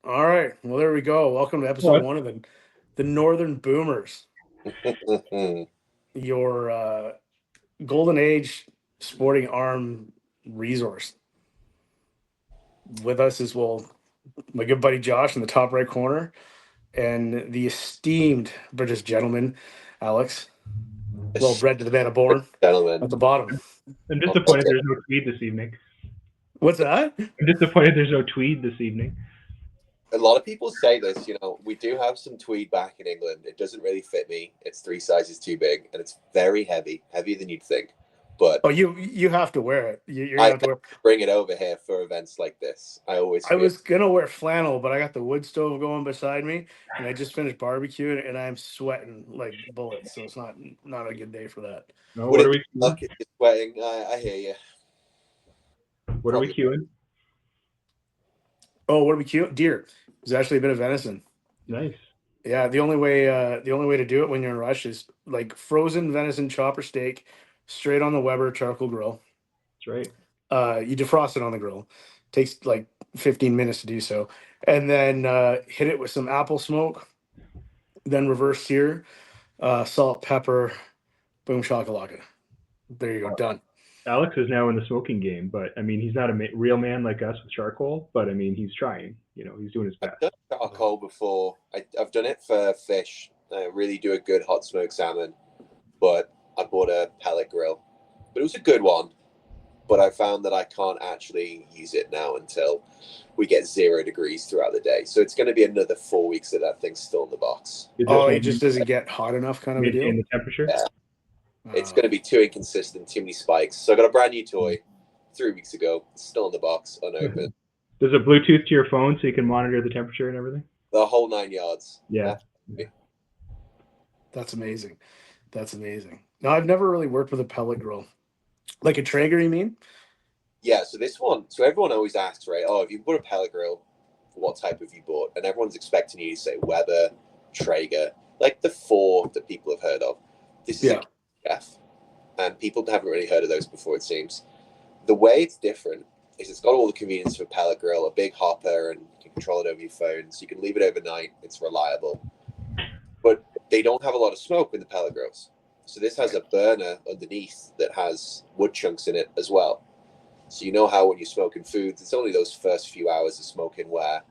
All right. Well, there we go. Welcome to episode What? 1 of the Northern Boomers, That's your golden age sporting arm resource. With us is, well, my good buddy Josh in the top right corner and the esteemed British gentleman, Alex. Well bred to the man born gentlemen. at the bottom. I'm I'll take disappointed it. there's no tweed this evening. What's that? I'm disappointed there's no tweed this evening. A lot of people say this, we do have some tweed back in England. It doesn't really fit me. It's 3 sizes too big and it's very heavy, heavier than you'd think. But Oh, you have to wear it. You're gonna I have to wear. bring it over here for events like this. I always I feel was gonna wear flannel, but I got the wood stove going beside me, and I just finished barbecuing, and I'm sweating like bullets. So it's not a good day for that. No, would what it are be we queuing? luck if you're sweating? I hear you. What are we Probably. queuing? Oh, what are we cute? Deer. There's actually a bit of venison. Nice. Yeah, the only way to do it when you're in a rush is like frozen venison chopper steak, straight on the Weber charcoal grill. That's right. You defrost it on the grill. Takes like 15 minutes to do so, and then hit it with some apple smoke. Then reverse sear, salt, pepper, boom shakalaka. There you go, done. Alex is now in the smoking game, but I mean, he's not a real man like us with charcoal, but I mean, he's trying. He's doing his I've best. done charcoal before. I've done it for fish. I really do a good hot smoked salmon, but I bought a pellet grill. But it was a good one. But I found that I can't actually use it now until we get 0 degrees throughout the day. So it's going to be another 4 weeks that thing's still in the box. It just Oh, it won't just doesn't get hot enough, kind of a maintain deal. the temperature. Yeah, it's Uh, going to be too inconsistent, too many spikes. So I got a brand new toy 3 weeks ago, still in the box, unopened, Does it Bluetooth to your phone so you can monitor the temperature and everything? the whole 9 yards. Yeah. that's amazing. That's amazing. No, I've never really worked with a pellet grill, like a Traeger. You mean? Yeah, so this one, so everyone always asks, right? Oh, if you bought a pellet grill, what type have you bought? And everyone's expecting you to say Weber, Traeger, like the four that people have heard of. This is Yeah. a F, and people haven't really heard of those before, it seems. The way it's different is it's got all the convenience of a pellet grill, a big hopper, and you can control it over your phone. So you can leave it overnight. It's reliable. But they don't have a lot of smoke in the pellet grills. So this has a burner underneath that has wood chunks in it as well. So you know how when you're smoking foods, it's only those first few hours of smoking where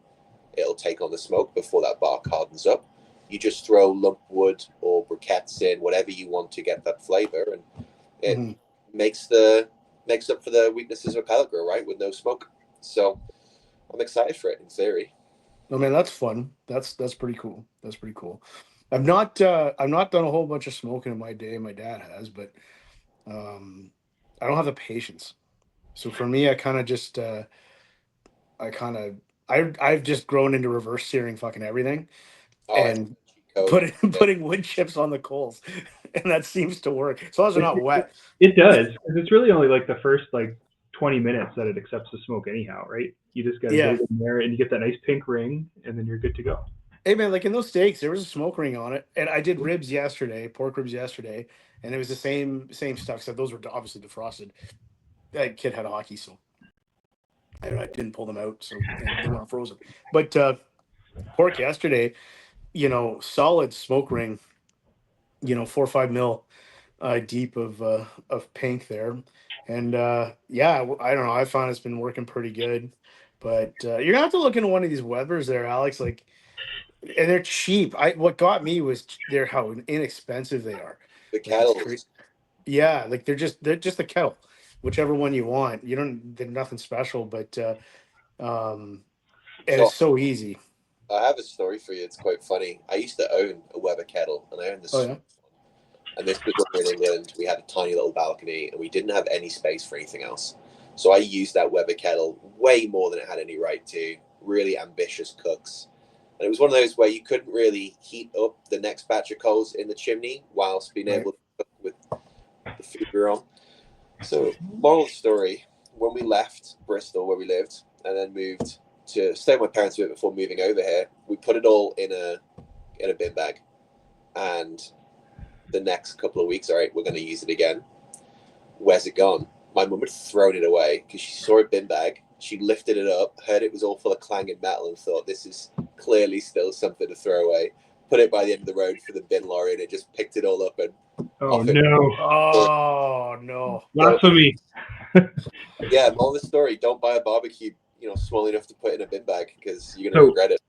it'll take on the smoke before that bark hardens up. You just throw lump wood or briquettes in, whatever you want to get that flavor, and it Mhm. makes up for the weaknesses of a pellet grill, right? With no smoke. So I'm excited for it in theory. I mean, that's fun. That's pretty cool. That's pretty cool. I've not done a whole bunch of smoking in my day. My dad has, but um, I don't have the patience. So for me, I kind of, I've just grown into reverse searing fucking everything Oh, it's and a cheat code. putting wood chips on the coals, and that seems to work as long as they're It, not it, wet. it does, 'cause it's really only like the first 20 minutes that it accepts the smoke anyhow, right? You just got to get Yeah. it in there and you get that nice pink ring and then you're good to go. Hey man, like in those steaks, there was a smoke ring on it, and I did ribs yesterday, pork ribs yesterday, and it was the same stuff. Except those were obviously defrosted. That kid had hockey, so I didn't pull them out, so they weren't frozen. But pork yesterday, solid smoke ring, 4 or 5 mil deep of pink there, and yeah, I don't know. I found it's been working pretty good, but you're gonna have to look into one of these Webers there, Alex. Like, and they're cheap. What got me was how inexpensive they are. The Like it's crazy. kettles. Yeah, like they're just a kettle, whichever one you want. You don't they're nothing special, but um, and So it's so easy. I have a story for you. It's quite funny. I used to own a Weber kettle, and I owned Oh this. yeah. And this was when we were in England. We had a tiny little balcony, and we didn't have any space for anything else. So I used that Weber kettle way more than it had any right to. Really ambitious cooks. And it was one of those where you couldn't really heat up the next batch of coals in the chimney whilst being Right. able to cook with the food we were on. So, moral of the story: when we left Bristol, where we lived, and then moved to stay with my parents a bit before moving over here, we put it all in a bin bag, and the next couple of weeks, all right, we're going to use it again. Where's it gone? My mum had thrown it away because she saw a bin bag She lifted it up, heard it was all full of clanging metal, and thought, this is clearly still something to throw away. Put it by the end of the road for the bin lorry, and it just picked it all up and Oh off it. no! Oh no! Blasphemy! Yeah, moral of the story: don't buy a barbecue, small enough to put in a bin bag because you're gonna regret it.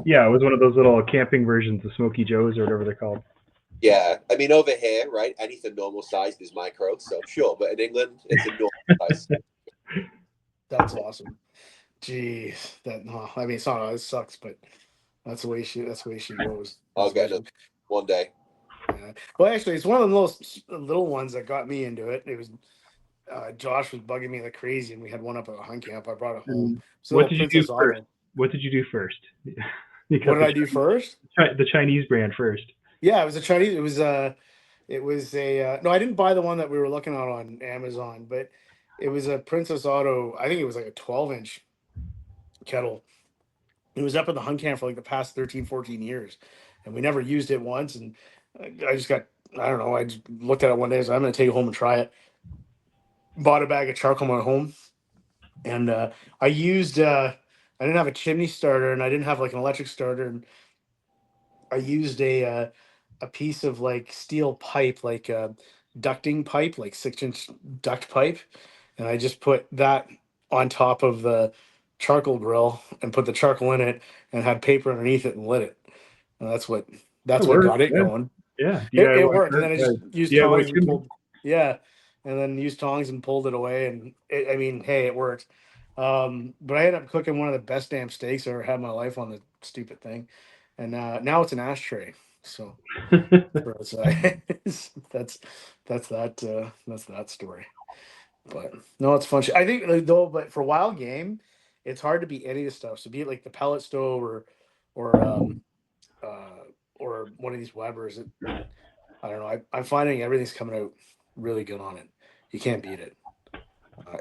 Yeah, it was one of those little camping versions of Smoky Joe's or whatever they're called. Yeah, I mean, over here, right, anything normal sized is micro, so sure, but in England, it's a normal size. That's awesome. Jeez, I mean, it's not. It sucks, but that's the way she goes. I'll get it one day. Yeah. Well, actually, it's one of those little ones that got me into it. It was Josh was bugging me like crazy, and we had one up at a hunt camp. I brought it home. So What did you do Princess first? Auto. What did you do first? What did I do first? The Chinese brand first. Yeah, it was a Chinese. It was a no. I didn't buy the one that we were looking at on Amazon, but it was a Princess Auto. I think it was like a 12-inch kettle. It was up at the hunt camp for like the past 13, 14 years, and we never used it once. And I just got, I don't know, I just looked at it one day, so I'm going to take it home and try it. Bought a bag of charcoal at home, and I used, I didn't have a chimney starter, and I didn't have like an electric starter, and I used a piece of like steel pipe, like ducting pipe, like 6-inch duct pipe, and I just put that on top of the charcoal grill and put the charcoal in it and had paper underneath it and lit it. And that's what got it going. Yeah, It worked, and then I just used DIY tongs and chimney. pulled. Yeah, and then used tongs and pulled it away, and I mean, hey, it worked. But I ended up cooking one of the best damn steaks I ever had in my life on the stupid thing, and now it's an ashtray. So that's that story. But no, it's fun. I think like, though, but for wild game, it's hard to beat any of the stuff. So be it like the pellet stove or or one of these Webers. I don't know. I'm finding everything's coming out really good on it. You can't beat it,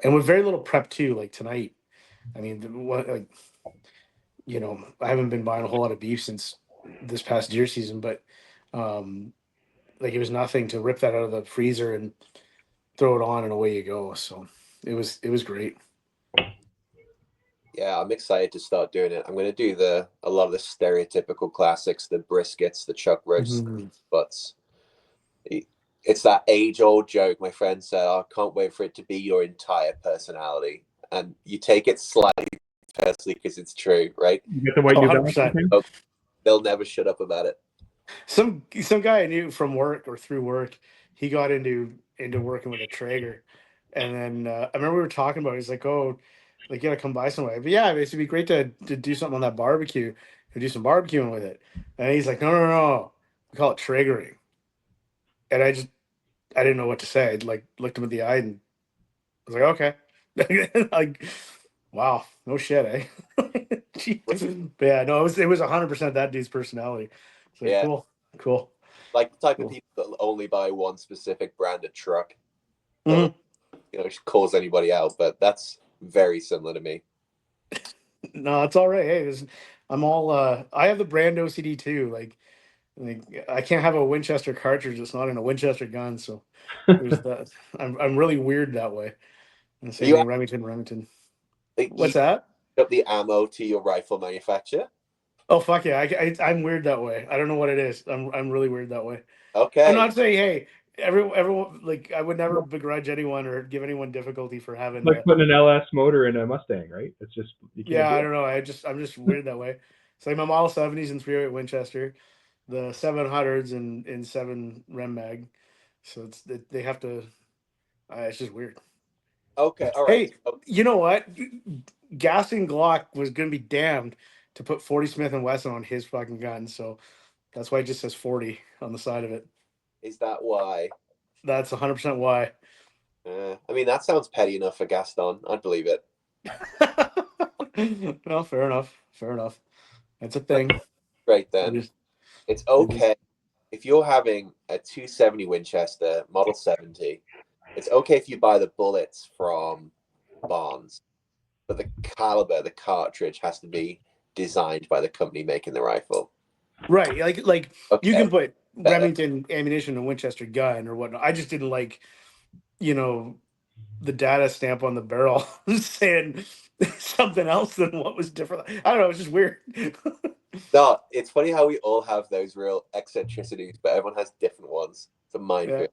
and with very little prep too. Like tonight, I mean, like I haven't been buying a whole lot of beef since this past deer season, but like it was nothing to rip that out of the freezer and throw it on and away you go. So it was great. Yeah, I'm excited to start doing it. I'm going to do a lot of the stereotypical classics, the briskets, the chuck roasts, butts. It's that age-old joke. My friend said, I can't wait for it to be your entire personality. And you take it slightly personally because it's true, right? You get the white New Balance. 100%. They'll never shut up about it. Some guy I knew from work or through work, he got into working with a Traeger, and then I remember we were talking about it. He's like, "Oh, like you gotta come by some way." But yeah, it'd be great to do something on that barbecue, to do some barbecuing with it. And he's like, "No, we call it Traegering." And I didn't know what to say. I like looked him in the eye and I was like, "Okay." Like, wow, no shit, eh? But yeah, no, it was 100% that dude's personality. So Yeah. Cool. Like the type Cool. of people that only buy one specific brand of truck. Mhm. Calls anybody out, but that's very similar to me. No, it's all right. Hey, I'm all I have the brand OCD too. Like I can't have a Winchester cartridge that's not in a Winchester gun. So there's that. I'm really weird that way. And same thing, Remington. What's that? Up the ammo to your rifle manufacturer. Oh fuck yeah! I'm weird that way. I don't know what it is. I'm really weird that way. Okay. I'm not saying hey everyone like I would never begrudge anyone or give anyone difficulty for having like putting an LS motor in a Mustang, right? It's just you can't. Yeah, I don't know. I'm just weird that way. It's like my Model 70s and 308 Winchester, the 700s and 7 Rem Mag. So they have to. It's just weird. Okay, all right. Hey, you know what? Gassing Glock was gonna be damned to put 40 Smith and Wesson on his fucking gun. So that's why it just says 40 on the side of it. Is that why? That's 100% why. I mean, that sounds petty enough for Gaston. I'd believe it. Well, fair enough. That's a thing. Right then. It's okay if you're having a 270 Winchester Model 70. It's okay if you buy the bullets from Barnes, but the caliber, the cartridge has to be designed by the company making the rifle. Right, like Okay. you can put Remington ammunition and Winchester gun or whatnot. I just didn't like, the data stamp on the barrel saying something else than what was different. I don't know. It's just weird. No, it's funny how we all have those real eccentricities, but everyone has different ones. It's a minefield.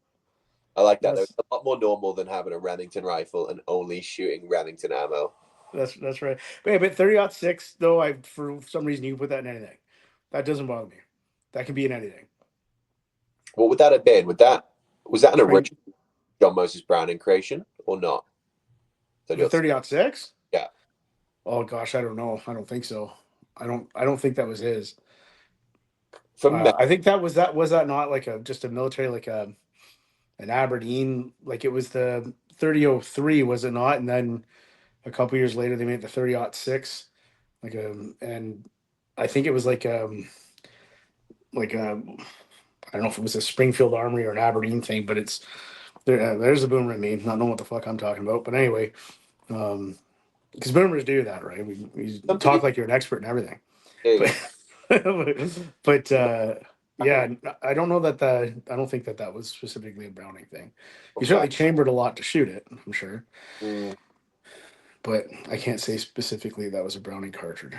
I like that. Though. It's a lot more normal than having a Remington rifle and only shooting Remington ammo. That's right. But, yeah, but 30-06 though, I for some reason you can put that in anything. That doesn't bother me. That can be in anything. What would that have been? Was that an Spring- original John Moses Browning creation or not? The 30-06? Yeah. Oh gosh, I don't know. I don't think so. I don't think that was his. I think that was that not like just a military, like an Aberdeen, like it was the 30-03, was it not? And then a couple years later they made the 30-06, and I think it was like a I don't know if it was a Springfield Armory or an Aberdeen thing, but it's there. There's a boomer in me, not knowing what the fuck I'm talking about. But anyway, because boomers do that, right? We talk like you're an expert in everything. Yeah. But yeah, I don't know that I don't think that was specifically a Browning thing. He certainly chambered a lot to shoot it, I'm sure. But I can't say specifically that was a Browning cartridge.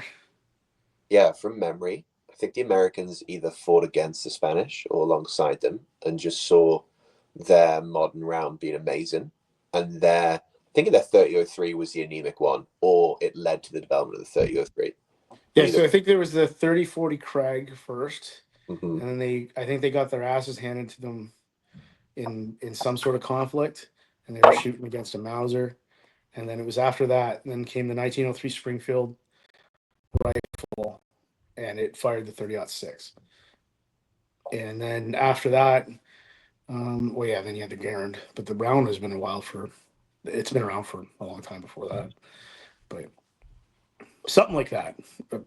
Yeah, from memory, I think the Americans either fought against the Spanish or alongside them and just saw their modern round being amazing. And I think their 30-03 was the anemic one, or it led to the development of the 30-03. Yeah, so I think there was the 30-40 Krag first, Mm-hmm. and then I think they got their asses handed to them in some sort of conflict, and they were shooting against a Mauser. And then it was after that, and then came the 1903 Springfield rifle, and it fired the 30-06. And then after that, well, yeah, then you had the Garand, but the round has been it's been around for a long time before that. But something like that,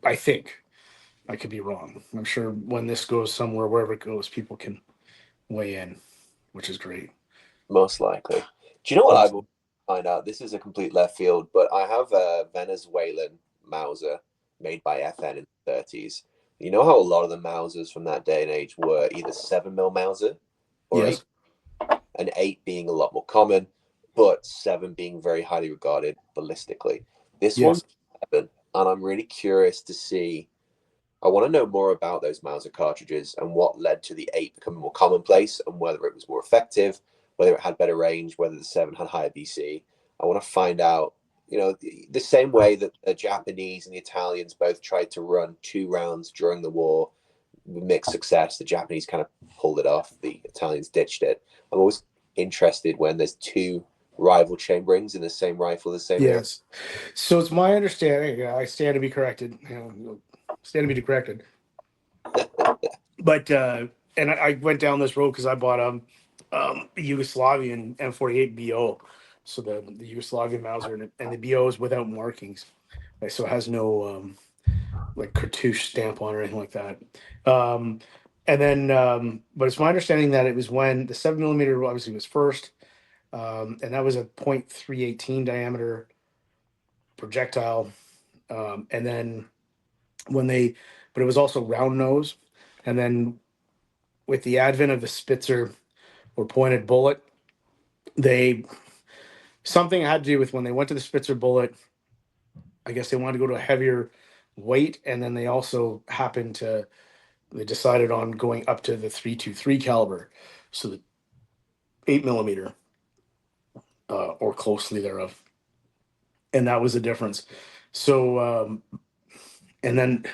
I think. I could be wrong. I'm sure when this goes somewhere, wherever it goes, people can weigh in, which is great. Most likely. Do you know what I will find out? This is a complete left field, but I have a Venezuelan Mauser made by FN in the 30s. You know how a lot of the Mausers from that day and age were either 7mm Mauser or Yes. an 8 being a lot more common, but 7 being very highly regarded ballistically. This one's 7, and I'm really curious to see. I want to know more about those Mauser cartridges and what led to the 8 becoming more commonplace and whether it was more effective, whether it had better range, whether the 7 had higher BC. I want to find out, the same way that the Japanese and the Italians both tried to run 2 rounds during the war with mixed success. The Japanese kind of pulled it off. The Italians ditched it. I'm always interested when there's 2 rival chamberings in the same rifle, the same era. Yes. So it's my understanding. I stand to be corrected. Stand to be corrected. But and I went down this road because I bought a Yugoslavian M48 BO. So the Yugoslavian Mauser and the BO is without markings, right? So it has no like cartouche stamp on or anything like that. And then, but it's my understanding that it was when the 7mm obviously was first, and that was a .318 diameter projectile, and then but it was also round nose, and then with the advent of the Spitzer or pointed bullet, something had to do with when they went to the Spitzer bullet. I guess they wanted to go to a heavier weight, and then they decided on going up to the 323 caliber, so the 8mm or closely thereof, and that was the difference. So and then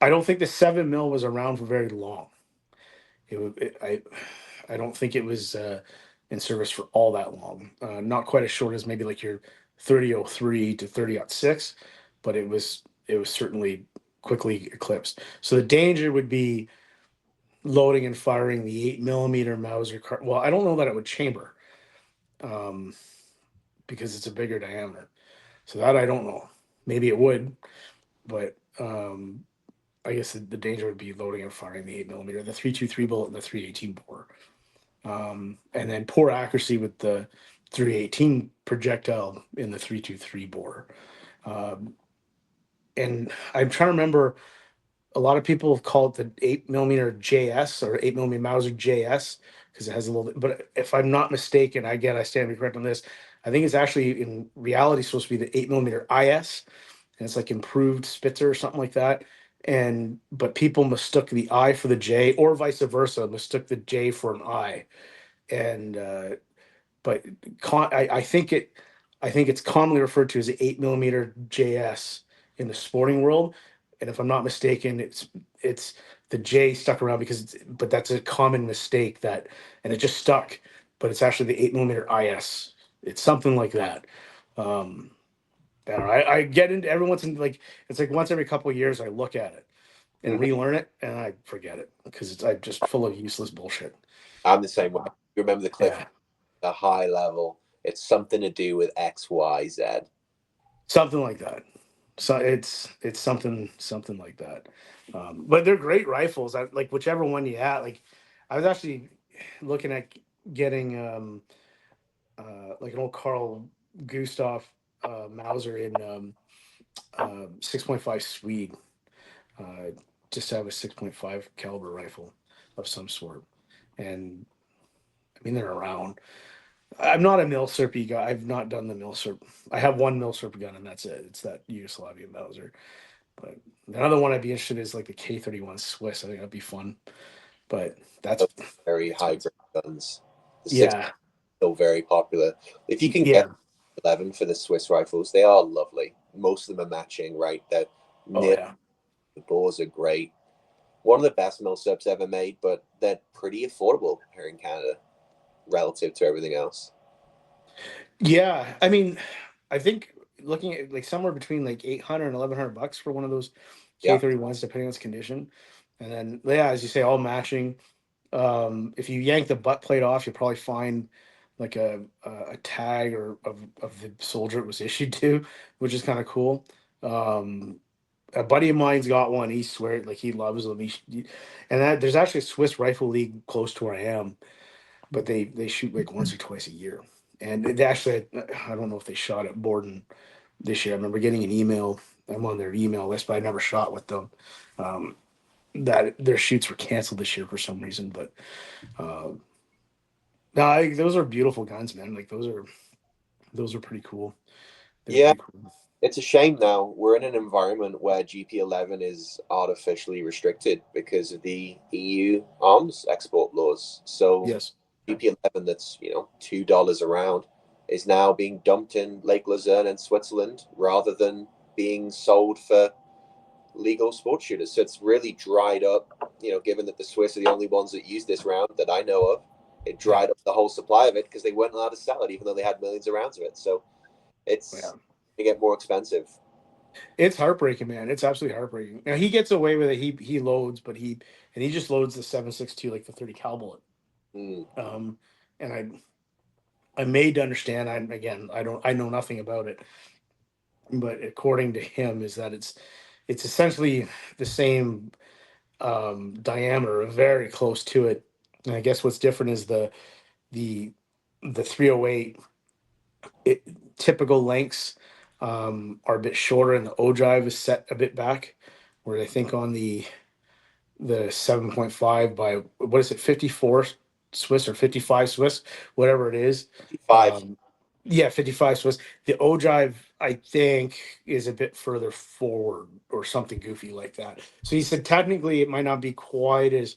I don't think the 7mm was around for very long. I don't think it was in service for all that long. Not quite as short as maybe like your 30-03 to 30-06, but it was certainly quickly eclipsed. So the danger would be loading and firing the 8mm Mauser. Well, I don't know that it would chamber, because it's a bigger diameter. So that I don't know. Maybe it would, but I guess the danger would be loading and firing the 8mm, the 323 bullet, and the 318 bore. And then poor accuracy with the 318 projectile in the 323 bore. And I'm trying to remember, a lot of people have called it the 8mm JS or 8mm Mauser JS because it has a little bit, but if I'm not mistaken, I stand to be correct on this, I think it's actually in reality supposed to be the 8mm IS, and it's like improved Spitzer or something like that. But people mistook the I for the J, or vice versa, mistook the J for an I. And but I think it's commonly referred to as the 8mm JS in the sporting world. And if I'm not mistaken, it's the J stuck around but that's a common mistake and it just stuck. But it's actually the 8mm IS. It's something like that. Um, I don't know. I get into every once in like it's like once every couple of years I look at it and Mhm. relearn it and I forget it because I'm just full of useless bullshit. I'm the same way. You remember the cliff, Yeah, a high level. It's something to do with X, Y, Z. something like that. So it's something like that. But they're great rifles. I like whichever one you have. Like I was actually looking at getting like an old Carl Gustav Mauser in 6.5 Swede. Uh, just to have a 6.5 caliber rifle of some sort. And I mean they're around. I'm not a Milsurp guy. I've not done the Milsurp. I have one Milsurp gun and that's it. It's that Yugoslavian Mauser. But another one I'd be interested in is like the K31 Swiss. I think that'd be fun. But that's Those very high expensive. grade guns. The six Yeah. still very popular. If you can get Yeah. 11 for the Swiss rifles, they are lovely. Most of them are matching, right? They're Oh near, yeah. the bores are great. One of the best Milsurps ever made, but they're pretty affordable here in Canada relative to everything else. Yeah. I mean, I think looking at like somewhere between like 800 and 1100 bucks for one of those Yeah. K31s, depending on its condition. And then, yeah, as you say, all matching. If you yank the butt plate off, you'll probably find like a tag or of the soldier it was issued to, which is kind of cool. Um, a buddy of mine's got one. He swears like he loves them. And there's actually a Swiss rifle league close to where I am, but they shoot like once or twice a year. And they actually, I don't know if they shot at Borden this year. I remember getting an email. I'm on their email list, but I never shot with them. Um, that their shoots were canceled this year for some reason. But no, those are beautiful guns, man. Like those are pretty cool. They're Yeah. pretty cool. It's a shame now. We're in an environment where GP11 is artificially restricted because of the EU arms export laws. So Yes. GP11 that's, $2 a round is now being dumped in Lake Luzerne in Switzerland rather than being sold for legal sports shooters. So it's really dried up, given that the Swiss are the only ones that use this round that I know of. It Yeah. dried up the whole supply of it because they weren't allowed to sell it, even though they had millions of rounds of it. So it's Yeah. going to get more expensive. It's heartbreaking, man. It's absolutely heartbreaking. Now he gets away with it. He loads, but he just loads the 7.62 like the 30 cal bullet. Mm. And I made to understand. I know nothing about it, but according to him, is that it's essentially the same diameter, very close to it. And I guess what's different is the the 308 typical lengths are a bit shorter, and the ogive is set a bit back. Where I think on the 7.5 by what is it, 54 Swiss or 55 Swiss, whatever it is. 5. Um, yeah, 55 Swiss. The ogive, I think, is a bit further forward or something goofy like that. So he said technically it might not be quite as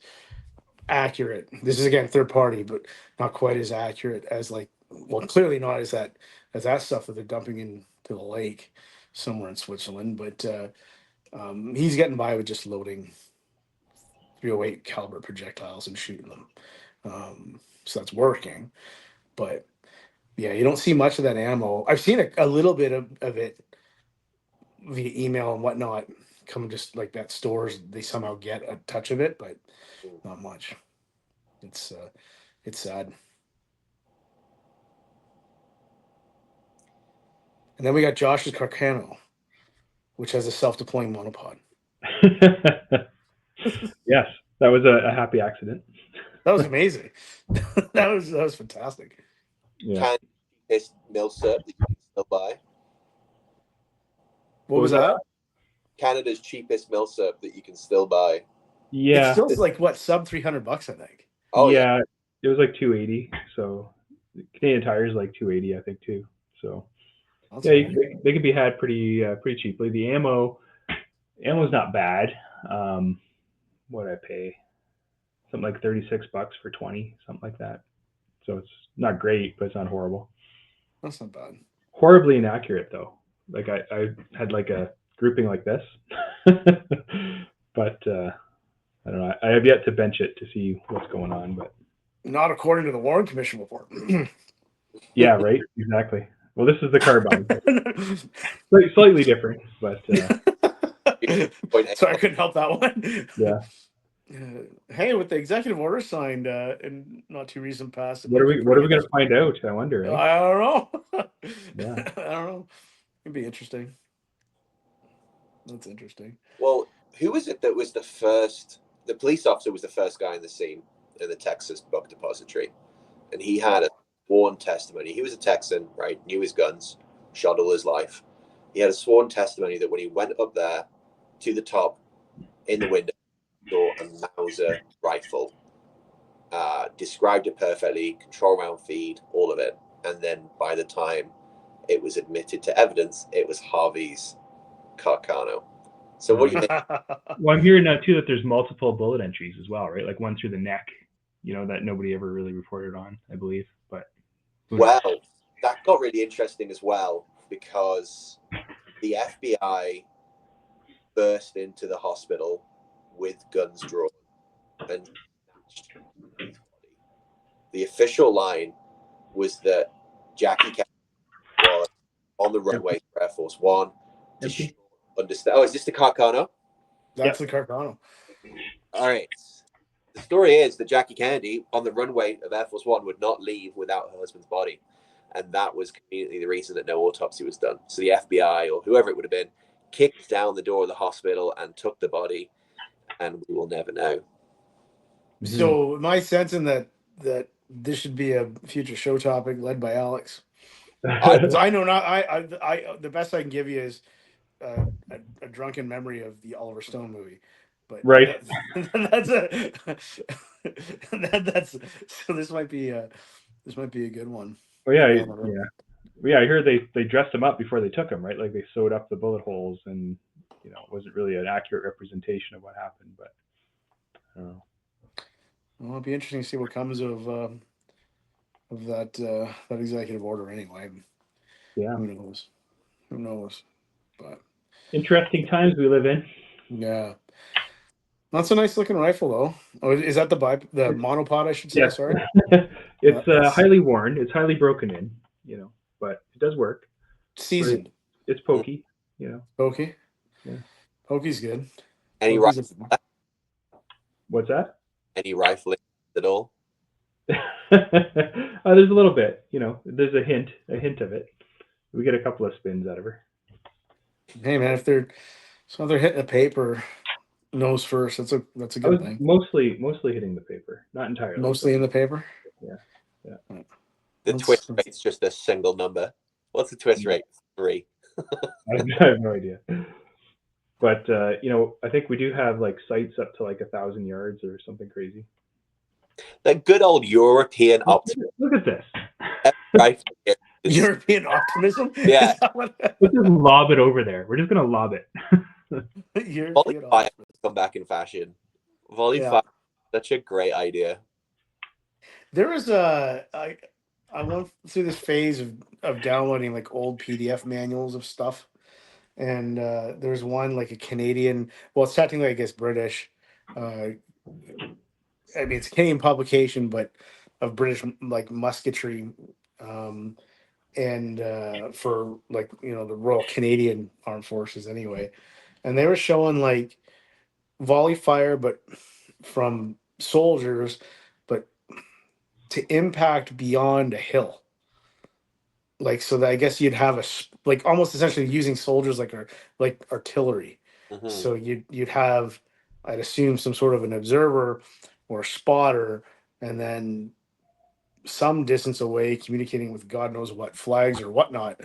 accurate. This is again third party, but not quite as accurate as like, well, clearly not as that stuff that they're dumping into the lake somewhere in Switzerland. But he's getting by with just loading 308 caliber projectiles and shooting them. So that's working. But yeah, you don't see much of that ammo. I've seen a little bit of it via email and whatnot come just like that stores. They somehow get a touch of it, but not much. It's it's sad. And then we got Josh's Carcano, which has a self-deploying monopod. Yes, that was a happy accident. That was amazing. that was fantastic. Yeah. Can this Milsurp that you can still buy? What was that? Canada's cheapest Milsurp that you can still buy. It's Yeah, still like what, sub $300, I think. Oh yeah, yeah, it was like 280. So Canadian Tire is like 280, I think too. So That's yeah, cool. they can be had pretty cheaply. The ammo's not bad. What I pay? Something like $36 for 20, something like that. So it's not great, but it's not horrible. That's not bad. Horribly inaccurate though. Like I had like a grouping like this, but I don't know. I have yet to bench it to see what's going on, but Not according to the Warren Commission report. yeah, right, exactly. Well, this is the carbine, slightly different, but Sorry, I couldn't help that one. yeah. Hey, with the executive order signed in not too recent past, it What might are be we pretty going to find out? I wonder. Eh? I don't know. Yeah. I don't know. It'd be interesting. That's interesting. Well, who was it that was the first? The police officer was the first guy in the scene in the Texas book depository, and he had a sworn testimony. He was a Texan, right? Knew his guns, shot all his life. He had a sworn testimony that when he went up there to the top in the window, saw a Mauser rifle, described it perfectly, control round feed, all of it, and then by the time it was admitted to evidence, it was Harvey's Carcano. So what do you think? Well, I'm hearing now too that there's multiple bullet entries as well, right? Like one through the neck, that nobody ever really reported on, I believe. But Well, that got really interesting as well because the FBI burst into the hospital with guns drawn and snatched his body. The official line was that Jackie Kennedy was on the runway for Air Force One to understand. Oh, is this the Carcano? That's the Carcano. All right. The story is that Jackie Kennedy on the runway of Air Force One would not leave without her husband's body. And that was conveniently the reason that no autopsy was done. So the FBI or whoever it would have been kicked down the door of the hospital and took the body, and we will never know. So my sense in that this should be a future show topic led by Alex. I know not. I the best I can give you is a drunken memory of the Oliver Stone movie, but right. that's a that's so this might be a good one. Oh yeah, yeah. Well, yeah, I heard they dressed him up before they took him, right? Like they sewed up the bullet holes, and it wasn't really an accurate representation of what happened. But I don't know. Well, it'll be interesting to see what comes of that executive order. Anyway, Yeah. Who knows? Who knows? But interesting times we live in. Yeah. That's a nice looking rifle, though. Oh, is that the monopod? I should say. Yeah. Sorry. It's highly worn. It's highly broken in. But it does work. Seasoned. It's pokey. Pokey. Yeah. Pokey's good. Any rifle? What's that? Any rifling at all? There's a little bit. There's a hint of it. We get a couple of spins out of her. Hey man, if they're hitting the paper nose first, that's a good thing. Mostly hitting the paper, not entirely. Mostly in the paper. Yeah. The twist rate's just a single number. What's the twist rate? 3. I have no idea. But I think we do have like sights up to like 1,000 yards or something crazy. That good old European optimism. Look at this. Right. European optimism. Yeah. Let's just lob it over there. We're just gonna lob it. Volley fire has come back in fashion. Volley fire, such a great idea. There was I went through this phase of downloading like old PDF manuals of stuff, and there's one like a Canadian. Well, it's technically I guess British. I mean, it's a Canadian publication, but of British like musketry, and for like the Royal Canadian Armed Forces anyway, and they were showing like volley fire, but from soldiers, but to impact beyond a hill. Like so that I guess you'd have like almost essentially using soldiers like artillery. Mm-hmm. So you'd have, I'd assume, some sort of an observer or spotter, and then some distance away communicating with God knows what flags or whatnot,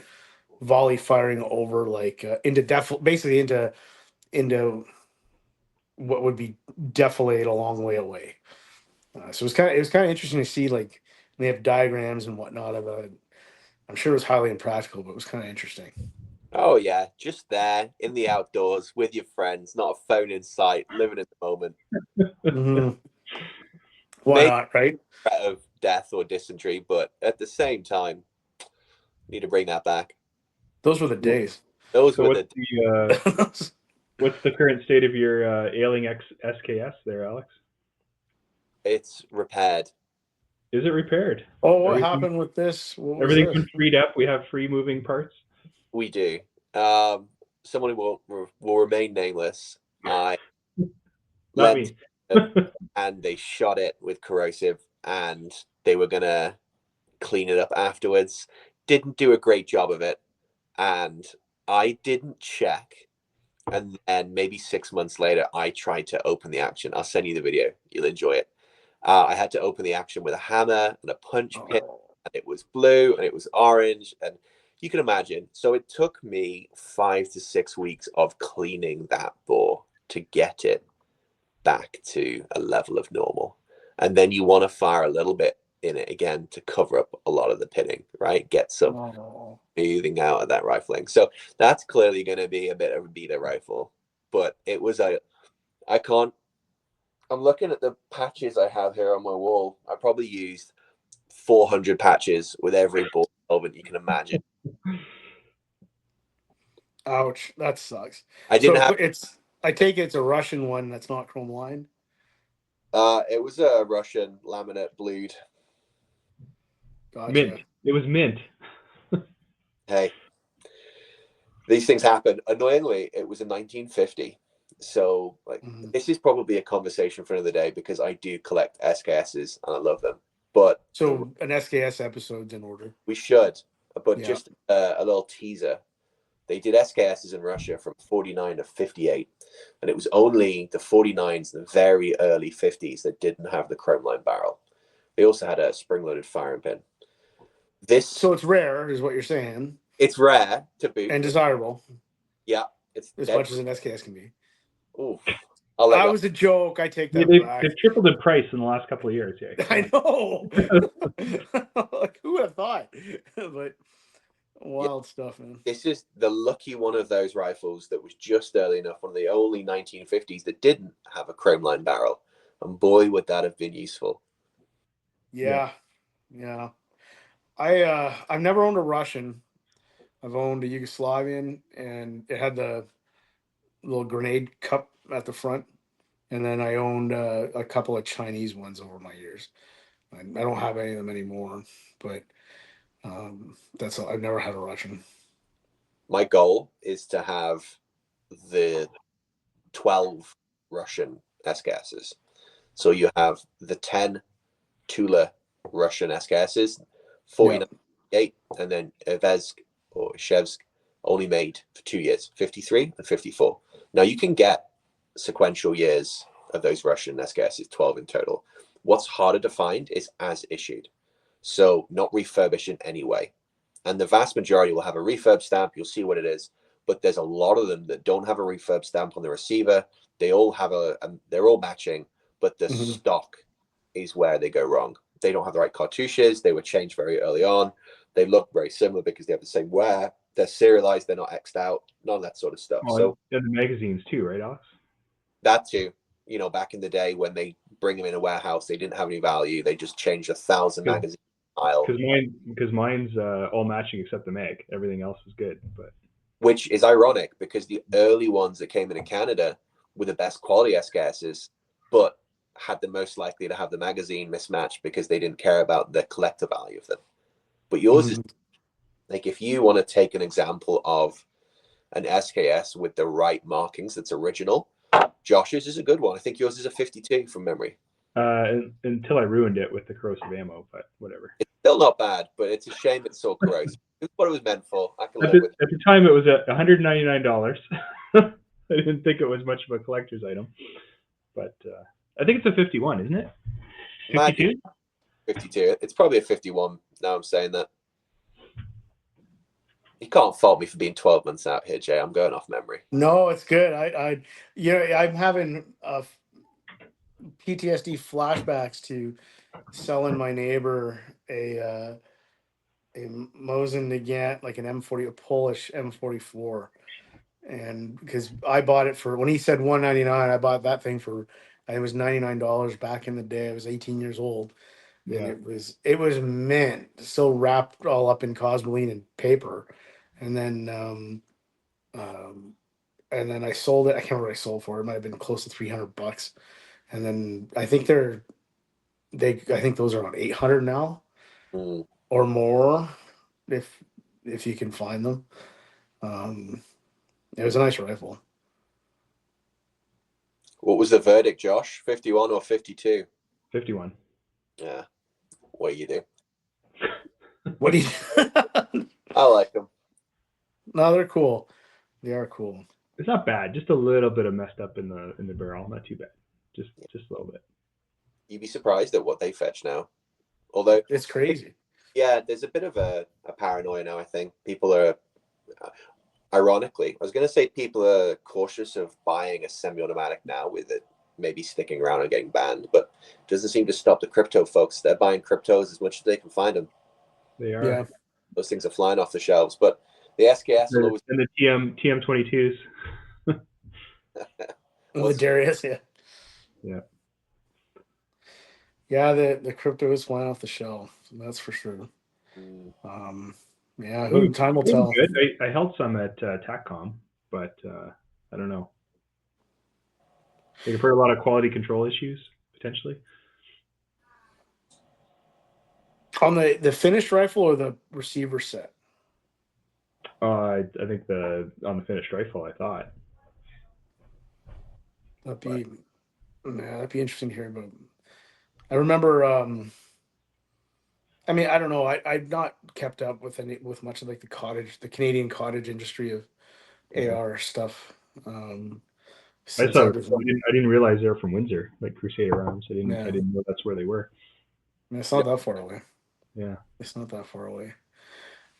volley firing over like basically into what would be defilade a long way away. So it was kind of interesting to see, like they have diagrams and whatnot of I'm sure it was highly impractical, but it was kind of interesting. Oh yeah, just there in the outdoors with your friends, not a phone in sight, living in the moment. Mm-hmm. Why Maybe not, right? threat of death or dysentery, but at the same time, need to bring that back. Those were the days. Those So were what's the the what's the current state of your ailing SKS there, Alex? it's repaired. Is it repaired? Oh, what Everything, happened with this? What was everything's this? been freed up. We have free moving parts. We do. Someone will remain nameless. I Not lent me. it and they shot it with corrosive, and they were gonna clean it up afterwards. Didn't do a great job of it, and I didn't check. And then maybe 6 months later, I tried to open the action. I'll send you the video. You'll enjoy it. I had to open the action with a hammer and a punch pin, and it was blue and it was orange, and you can imagine. So it took me 5 to 6 weeks of cleaning that bore to get it back to a level of normal. And then you want to fire a little bit in it again to cover up a lot of the pinning, right? Get some breathing out of that rifling. So that's clearly going to be a bit of a beta rifle, but it was I can't. I'm looking at the patches I have here on my wall. I probably used 400 patches with every ball solvent you can imagine. Ouch, that sucks. I didn't So have. I take it's a Russian one that's not chrome lined. It was a Russian laminate blued. Gotcha. Mint. It was mint. Hey, these things happen. Annoyingly, it was in 1950. So, like, this is probably a conversation for another day because I do collect SKSs and I love them. But So an SKS episode's in order. we should. But Yeah. just a little teaser. They did SKSs in Russia from 49 to 58. And it was only the 49s and the very early 50s that didn't have the chrome line barrel. They also had a spring-loaded firing pin. So it's rare, is what you're saying. It's rare to boot. And desirable. Yeah. It's as much as an SKS can be. Oof. That was a joke. I take that back. They've tripled in price in the last couple of years. Yeah, I know. Like, who would have thought? But wild stuff, man. This is the lucky one of those rifles that was just early enough, one of the only 1950s that didn't have a chrome line barrel. And boy, would that have been useful. Yeah. I've never owned a Russian. I've owned a Yugoslavian, and it had the little grenade cup at the front. And then I owned a couple of Chinese ones over my years. I don't have any of them anymore, but that's all. I've never had a Russian. My goal is to have the 12 Russian SKSs. So you have the 10 Tula Russian SKSs, 48, and then Evezk or Shevsk only made for 2 years, 53 and 54. Now you can get sequential years of those Russian SKSs, 12 in total. What's harder to find is as issued. So not refurbished in any way. And the vast majority will have a refurb stamp. You'll see what it is. But there's a lot of them that don't have a refurb stamp on the receiver. They all have they're all matching, but the stock is where they go wrong. They don't have the right cartouches. They were changed very early on. They look very similar because they have the same wear. They're serialized. They're not X'd out. None of that sort of stuff. Oh, so and the magazines too, right, Alex? That too. You know, back in the day when they bring them in a warehouse, they didn't have any value. They just changed 1,000 magazine style. Because mine's all matching except the mag. Everything else is good, but which is ironic because the early ones that came into Canada were the best quality SKSs, but had the most likely to have the magazine mismatched because they didn't care about the collector value of them. But yours is like, if you want to take an example of an SKS with the right markings that's original, Josh's is a good one. I think yours is a 52 from memory. Until I ruined it with the corrosive ammo, but whatever. It's still not bad, but it's a shame it's so corrosive. It's what it was meant for. I can live with it. At the time, it was at $199. I didn't think it was much of a collector's item, but I think it's a 51, isn't it? 52? 52. It's probably a 51. Now I'm saying that. You can't fault me for being 12 months out here, Jay. I'm going off memory. No, it's good. I'm having PTSD flashbacks to selling my neighbor a a Mosin Nagant, like an M40, a Polish M44. And because I bought it for, when he said $199, I bought that thing for, it was $99 back in the day. I was 18 years old. And Yeah. it was mint, so wrapped all up in cosmoline and paper. And then I sold it. I can't remember what I sold for. It might have been close to $300. And then I think I think those are on 800 now Mm. or more, if you can find them. It was a nice rifle. What was the verdict, Josh? 51 or 52? 51. Yeah. What do you do? What do you? I like them. No, they're cool. They are cool. It's not bad. Just a little bit of messed up in the barrel. Not too bad. Just a little bit. You'd be surprised at what they fetch now. Although, It's crazy. yeah, there's a bit of a paranoia now, I think. People are, ironically, I was going to say people are cautious of buying a semi-automatic now with it maybe sticking around and getting banned, but it doesn't seem to stop the crypto folks. They're buying cryptos as much as they can find them. They are. Yeah. Those things are flying off the shelves, but the SKS will always... And the TM22s. The Darius, yeah. Yeah. Yeah, the crypto is flying off the shelf. That's for sure. Yeah, time will tell. Good. I held some at TACCOM, but I don't know. They've heard a lot of quality control issues potentially. On the finished rifle or the receiver set? I think on the finished rifle, I thought. That'd be interesting to hear about. I remember. I mean, I don't know. I've not kept up with much of like the Canadian cottage industry of AR stuff. I didn't realize they were from Windsor, like Crusader Arms. I didn't know that's where they were. It's not that far away. Yeah, it's not that far away.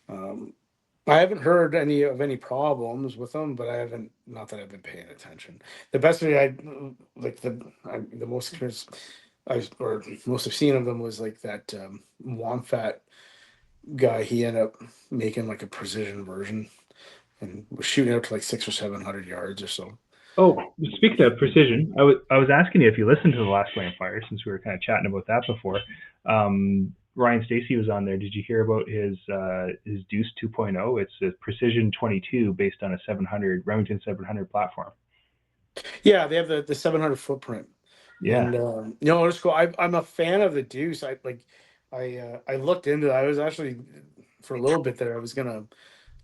I haven't heard any problems with them, but not that I've been paying attention. The best thing the most most I've seen of them was like that Womfat guy. He ended up making like a precision version and was shooting out to like 600 or 700 yards or so. Oh, speaking of precision, I was asking you if you listened to the last Rimfire, since we were kind of chatting about that before. Ryan Stacy was on there. Did you hear about his Deuce 2.0? It's a Precision 22 based on a 700 Remington 700 platform. Yeah, they have the 700 footprint. Yeah, and it's cool. I'm a fan of the Deuce. I looked into it. I was actually for a little bit there. I was gonna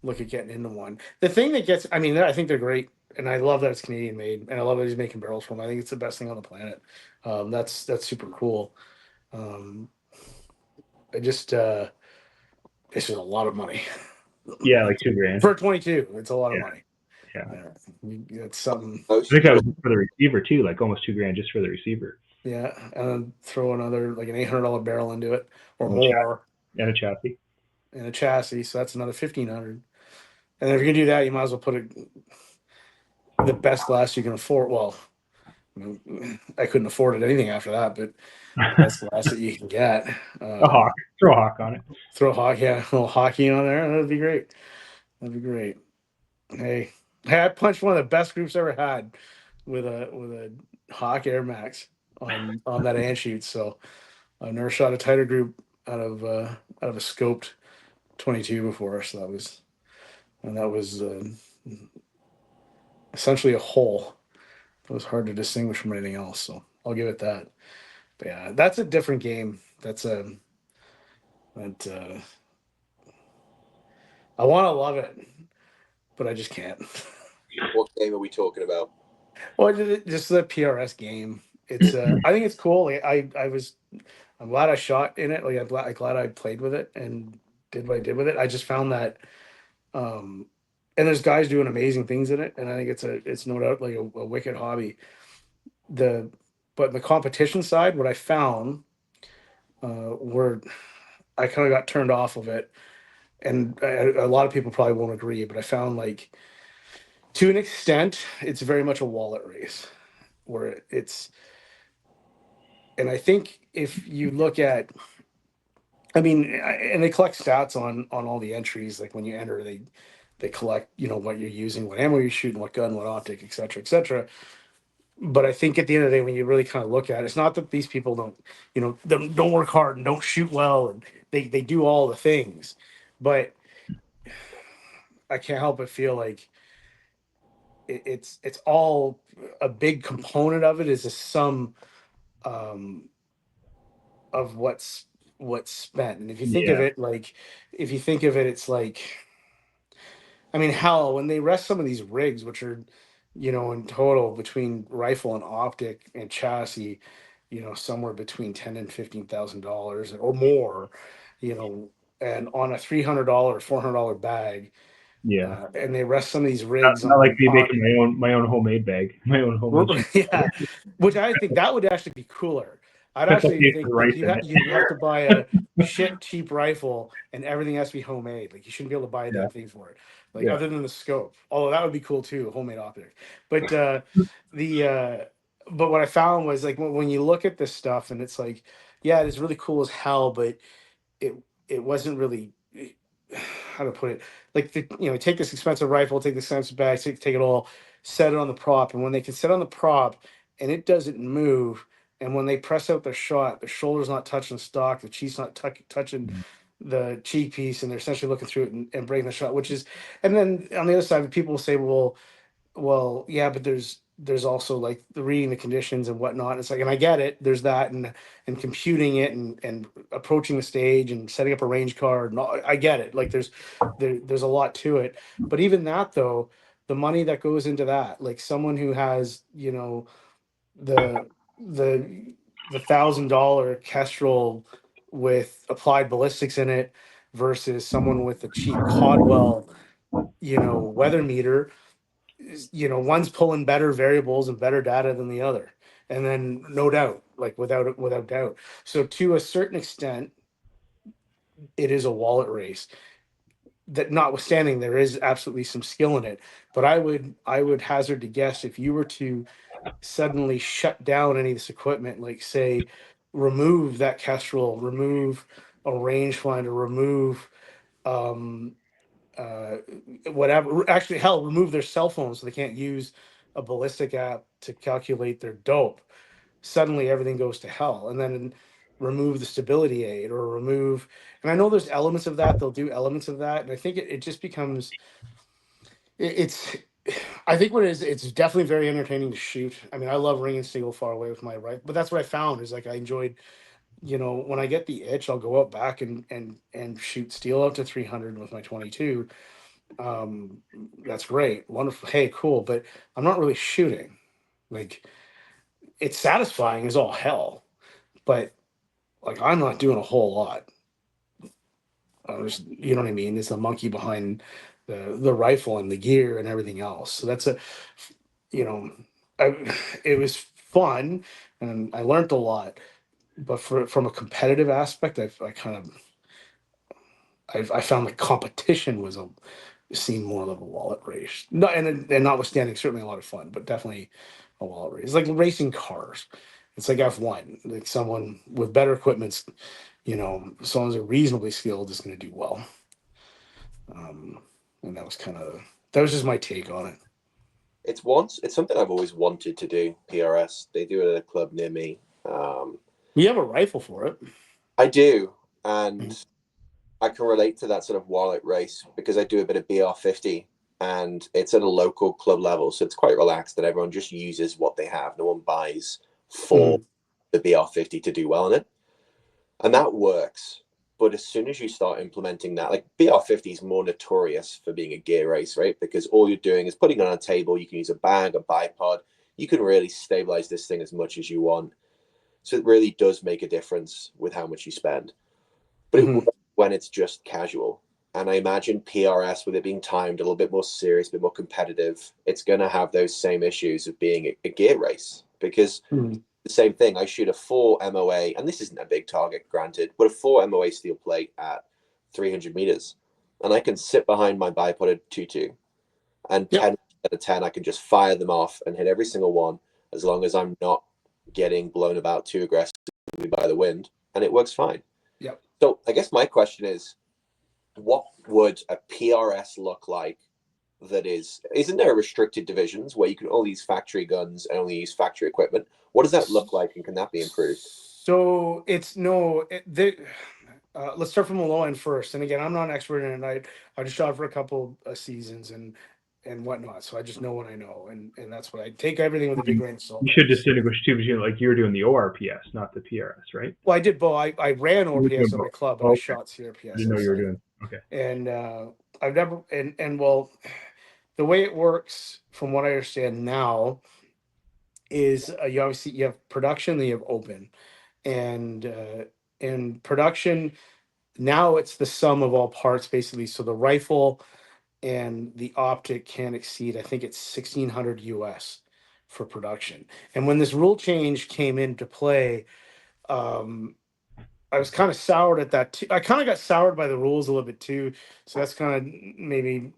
look at getting into one. The thing that gets, I mean, I think they're great, and I love that it's Canadian made, and I love that he's making barrels for them. I think it's the best thing on the planet. That's super cool. It's just a lot of money. Yeah, like $2,000 for a 22. It's a lot of money. Yeah, it's something. I think that was for the receiver too, like almost $2,000 just for the receiver. Yeah, and then throw another like an $800 barrel into it or more, and a chassis, so that's another $1,500. And if you're gonna do that, you might as well put the best glass you can afford. Well, I couldn't afford it anything after that, but the best glass that you can get. A hawk, throw a hawk on it. Throw a hawk, yeah, a little hockey on there. That'd be great. Hey, I punched one of the best groups I ever had with a Hawk Air Max on that Anshoot. So I've never shot a tighter group out of a scoped 22 before. So that was essentially a hole. It was hard to distinguish from anything else. So I'll give it that. But yeah, that's a different game. I want to love it, but I just can't. What game are we talking about? Well, just the PRS game. It's I think it's cool. Like I'm glad I shot in it. Like I'm glad I played with it and did what I did with it. I just found that, and there's guys doing amazing things in it, and I think it's no doubt like a wicked hobby. But the competition side, what I found, where I kind of got turned off of it, and a lot of people probably won't agree, but I found like to an extent, it's very much a wallet race where and I think if you look at, I mean, and they collect stats on all the entries. Like when you enter, they collect, you know, what you're using, what ammo you're shooting, what gun, what optic, et cetera, et cetera. But I think at the end of the day, when you really kind of look at it, it's not that these people don't, you know, don't work hard and don't shoot well, and they do all the things, but I can't help but feel like it's all a big component of it is a sum um, of what's spent. And if you think of Yeah. it like, if you think of it, it's like, I mean, hell, when they rest some of these rigs, which are, you know, in total between rifle and optic and chassis, you know, somewhere between $10,000 and $15,000 or more, you know, and on a $300, $400 bag, Yeah. and they rest some of these Not, rigs not like on me making my own homemade bag, my own homemade shoe. yeah, which I think that would actually be cooler. I'd Put some actually paper think like rice in it. you have to buy a shit cheap rifle and everything has to be homemade. Like you shouldn't be able to buy a Yeah. damn thing for it. Like Yeah. other than the scope. Although that would be cool too, homemade optic. But the but what I found was like when you look at this stuff and it's like, yeah, it's really cool as hell, but it it wasn't really how to put it, like the, you know, take this expensive rifle, take this expensive bag, take it all, set it on the prop, and when they can sit on the prop and it doesn't move, and when they press out their shot, the shoulder's not touching the stock, the cheek's not touching the cheek piece, and they're essentially looking through it and breaking the shot, which is, and then on the other side, people will say, well, yeah, but there's also like the reading the conditions and whatnot. It's like, and I get it. There's that, and computing it, and approaching the stage and setting up a range card. And all, I get it. Like there's a lot to it. But even that though, the money that goes into that, like someone who has, you know, the the $1,000 Kestrel with applied ballistics in it versus someone with a cheap Codwell, you know, weather meter, you know, one's pulling better variables and better data than the other, and then no doubt, like without doubt. So to a certain extent it is a wallet race, that notwithstanding there is absolutely some skill in it. But I would hazard to guess, if you were to suddenly shut down any of this equipment, like say remove that Kestrel, remove a rangefinder, remove um uh, whatever. Actually, hell, remove their cell phones so they can't use a ballistic app to calculate their dope. Suddenly, everything goes to hell, and then remove the stability aid or remove. And I know there's elements of that. They'll do elements of that, and I think it just becomes. It's. I think what it is, it's definitely very entertaining to shoot. I mean, I love ringing single far away with my rifle, but that's what I found is like I enjoyed, you know, when I get the itch, I'll go out back and shoot steel out to 300 with my 22. um that's great, wonderful, hey, cool, but I'm not really shooting. Like it's satisfying as all hell, but like I'm not doing a whole lot. You know what I mean, it's the monkey behind the rifle and the gear and everything else. So that's a, you know, it was fun and I learned a lot, but from a competitive aspect, I kind of I found the competition was a seemed more of a wallet race. No, and notwithstanding, certainly a lot of fun, but definitely a wallet race. It's like racing cars. It's like F1. Like someone with better equipment, you know, as long as they're reasonably skilled, is going to do well. And that was just my take on it. It's something I've always wanted to do. PRS, they do it at a club near me. You have a rifle for it. I do, and I can relate to that sort of wallet race because I do a bit of BR50, and it's at a local club level, so it's quite relaxed, and everyone just uses what they have. No one buys for the BR50 to do well in it, and that works. But as soon as you start implementing that, like BR50 is more notorious for being a gear race, right? Because all you're doing is putting it on a table. You can use a bag, a bipod. You can really stabilize this thing as much as you want. So it really does make a difference with how much you spend. But it works when it's just casual. And I imagine PRS, with it being timed, a little bit more serious, a bit more competitive, it's going to have those same issues of being a gear race. Because the same thing, I shoot a 4 MOA, and this isn't a big target, granted, but a 4 MOA steel plate at 300 meters. And I can sit behind my bipoded 2.2, and 10 out of 10, I can just fire them off and hit every single one, as long as I'm not getting blown about too aggressively by the wind, and it works fine. Yep. So I guess my question is, what would a PRS look like that isn't there restricted divisions where you can only use factory guns and only use factory equipment? What does that look like, and can that be improved? So it's let's start from the low end first. And again, I'm not an expert in it. I just shot for a couple of seasons and whatnot. So I just know what I know, and that's what I take everything with a big grain of salt. You should distinguish too between, like, you're doing the ORPS, not the PRS, right? Well, I did both. I ran You did ORPS at my both. club, but I Okay. shot I CRPS. didn't know you were outside. doing. Okay. And I've never and well, the way it works, from what I understand now, is you obviously you have production, then you have open, and in production now it's the sum of all parts basically. So the rifle and the optic can't exceed, I think it's 1,600 US for production. And when this rule change came into play, I was kind of soured at that too. I kind of got soured by the rules a little bit too. So that's kind of maybe,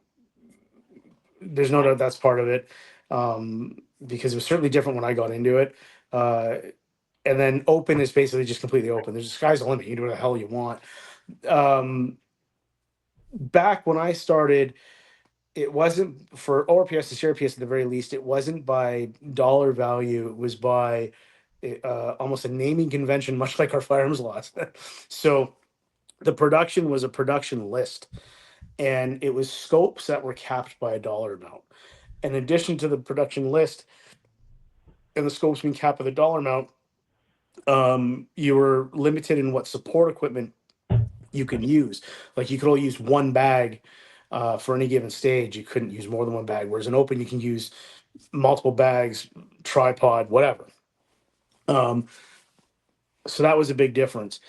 there's no doubt that's part of it, because it was certainly different when I got into it. And then open is basically just completely open. There's sky's the limit. You can do what the hell you want. Back when I started, it wasn't for ORPS and CRPS at the very least. It wasn't by dollar value. It was by almost a naming convention, much like our firearms laws. So the production was a production list, and it was scopes that were capped by a dollar amount. In addition to the production list and the scopes being capped with a dollar amount, you were limited in what support equipment you could use. Like you could only use one bag for any given stage. You couldn't use more than one bag. Whereas in open, you can use multiple bags, tripod, whatever. So that was a big difference.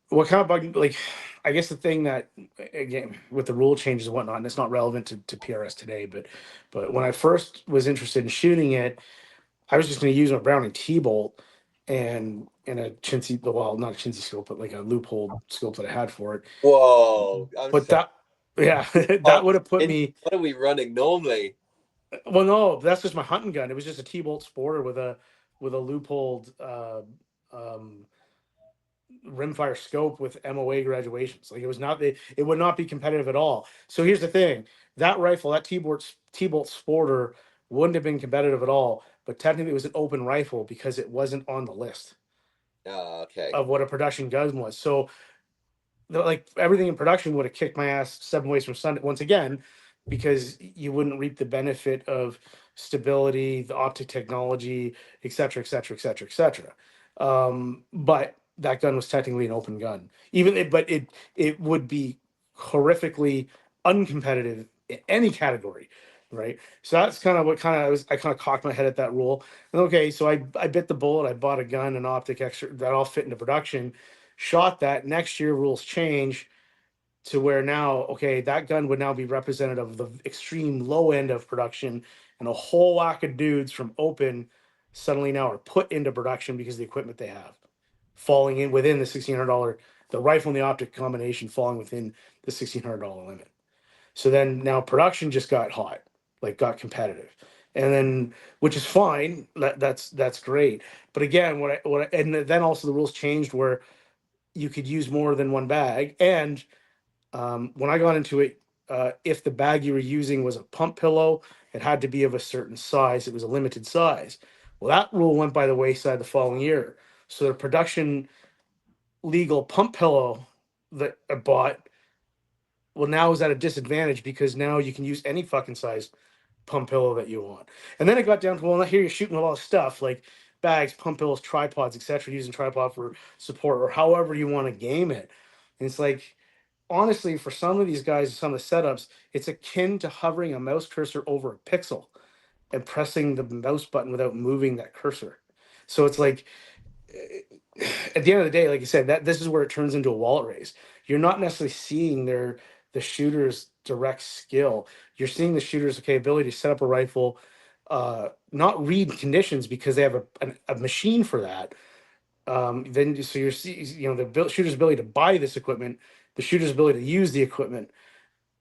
What kind of bug? Like, I guess the thing that, again, with the rule changes and whatnot, and it's not relevant to PRS today, but when I first was interested in shooting it, I was just going to use my Browning T-bolt and a chintzy, well, not a chintzy scope, but like a loophole scope that I had for it. Whoa! But that, yeah, that would have put me. What are we running normally? Well, no, that's just my hunting gun. It was just a T-bolt sporter with a loopholed rimfire scope with MOA graduations. Like it was not it would not be competitive at all. So here's the thing: that rifle, that T-bolt sporter, wouldn't have been competitive at all. But technically, it was an open rifle because it wasn't on the list Oh, okay. of what a production gun was. So like everything in production would have kicked my ass 7 ways from Sunday once again, because you wouldn't reap the benefit of stability, the optic technology, et cetera, et cetera, et cetera, et cetera. But that gun was technically an open gun, but it would be horrifically uncompetitive in any category, right? So that's kind of what I kind of cocked my head at that rule. And okay, so I bit the bullet. I bought a gun and optic extra that all fit into production, shot that. Next year rules change to where now, okay, that gun would now be representative of the extreme low end of production, and a whole whack of dudes from open suddenly now are put into production because of the equipment they have falling in within the $1,600, the rifle and the optic combination falling within the $1,600 limit. So then now production just got hot, like got competitive, and then, which is fine. That's great. But again, and then also the rules changed where you could use more than one bag. And when I got into it, if the bag you were using was a pump pillow, it had to be of a certain size. It was a limited size. Well, that rule went by the wayside the following year. So the production legal pump pillow that I bought, well, now is at a disadvantage because now you can use any fucking size pump pillow that you want. And then it got down to, well, here you're shooting a lot of stuff like bags, pump pillows, tripods, etc., using tripod for support or however you want to game it. And it's like, honestly, for some of these guys, some of the setups, it's akin to hovering a mouse cursor over a pixel and pressing the mouse button without moving that cursor. So it's like, at the end of the day, like you said, that this is where it turns into a wallet race. You're not necessarily seeing the shooter's direct skill. You're seeing the shooter's ability to set up a rifle, not read conditions because they have a machine for that. Then so you're seeing, the shooter's ability to buy this equipment, the shooter's ability to use the equipment,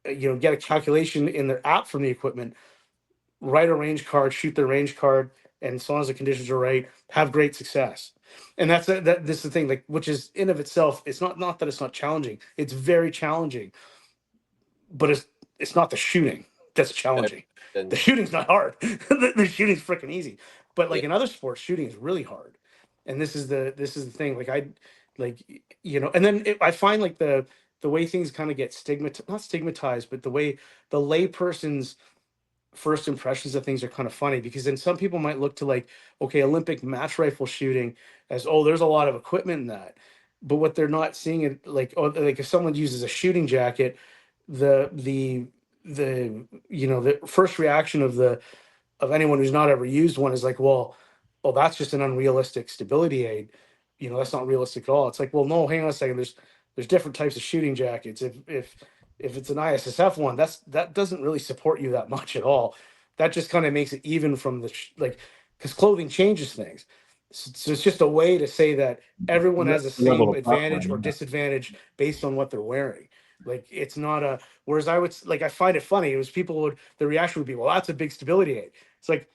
get a calculation in their app from the equipment, write a range card, shoot their range card, and as long as the conditions are right, have great success. And that's this is the thing, like, which is in of itself, it's not that it's not challenging. It's very challenging, but it's not the shooting that's challenging. And The shooting's not hard. The shooting's freaking easy. But like Yeah. in other sports, shooting is really hard. And this is the thing. Like and then I find like the way things kind of get stigmatized, not stigmatized, but the way the layperson's first impressions of things are kind of funny, because then some people might look to like, okay, Olympic match rifle shooting as, oh, there's a lot of equipment in that. But what they're not seeing it like, oh, like if someone uses a shooting jacket, the the first reaction of anyone who's not ever used one is like, well, oh, that's just an unrealistic stability aid. That's not realistic at all. It's like, well, no, hang on a second. There's different types of shooting jackets. If it's an ISSF one, that doesn't really support you that much at all. That just kind of makes it even from like, because clothing changes things. So it's just a way to say that everyone has the Level same of advantage or platform, yeah. disadvantage based on what they're wearing. Like, it's not a, whereas I would like, I find it funny. It was people would, the reaction would be, well, that's a big stability aid. It's like,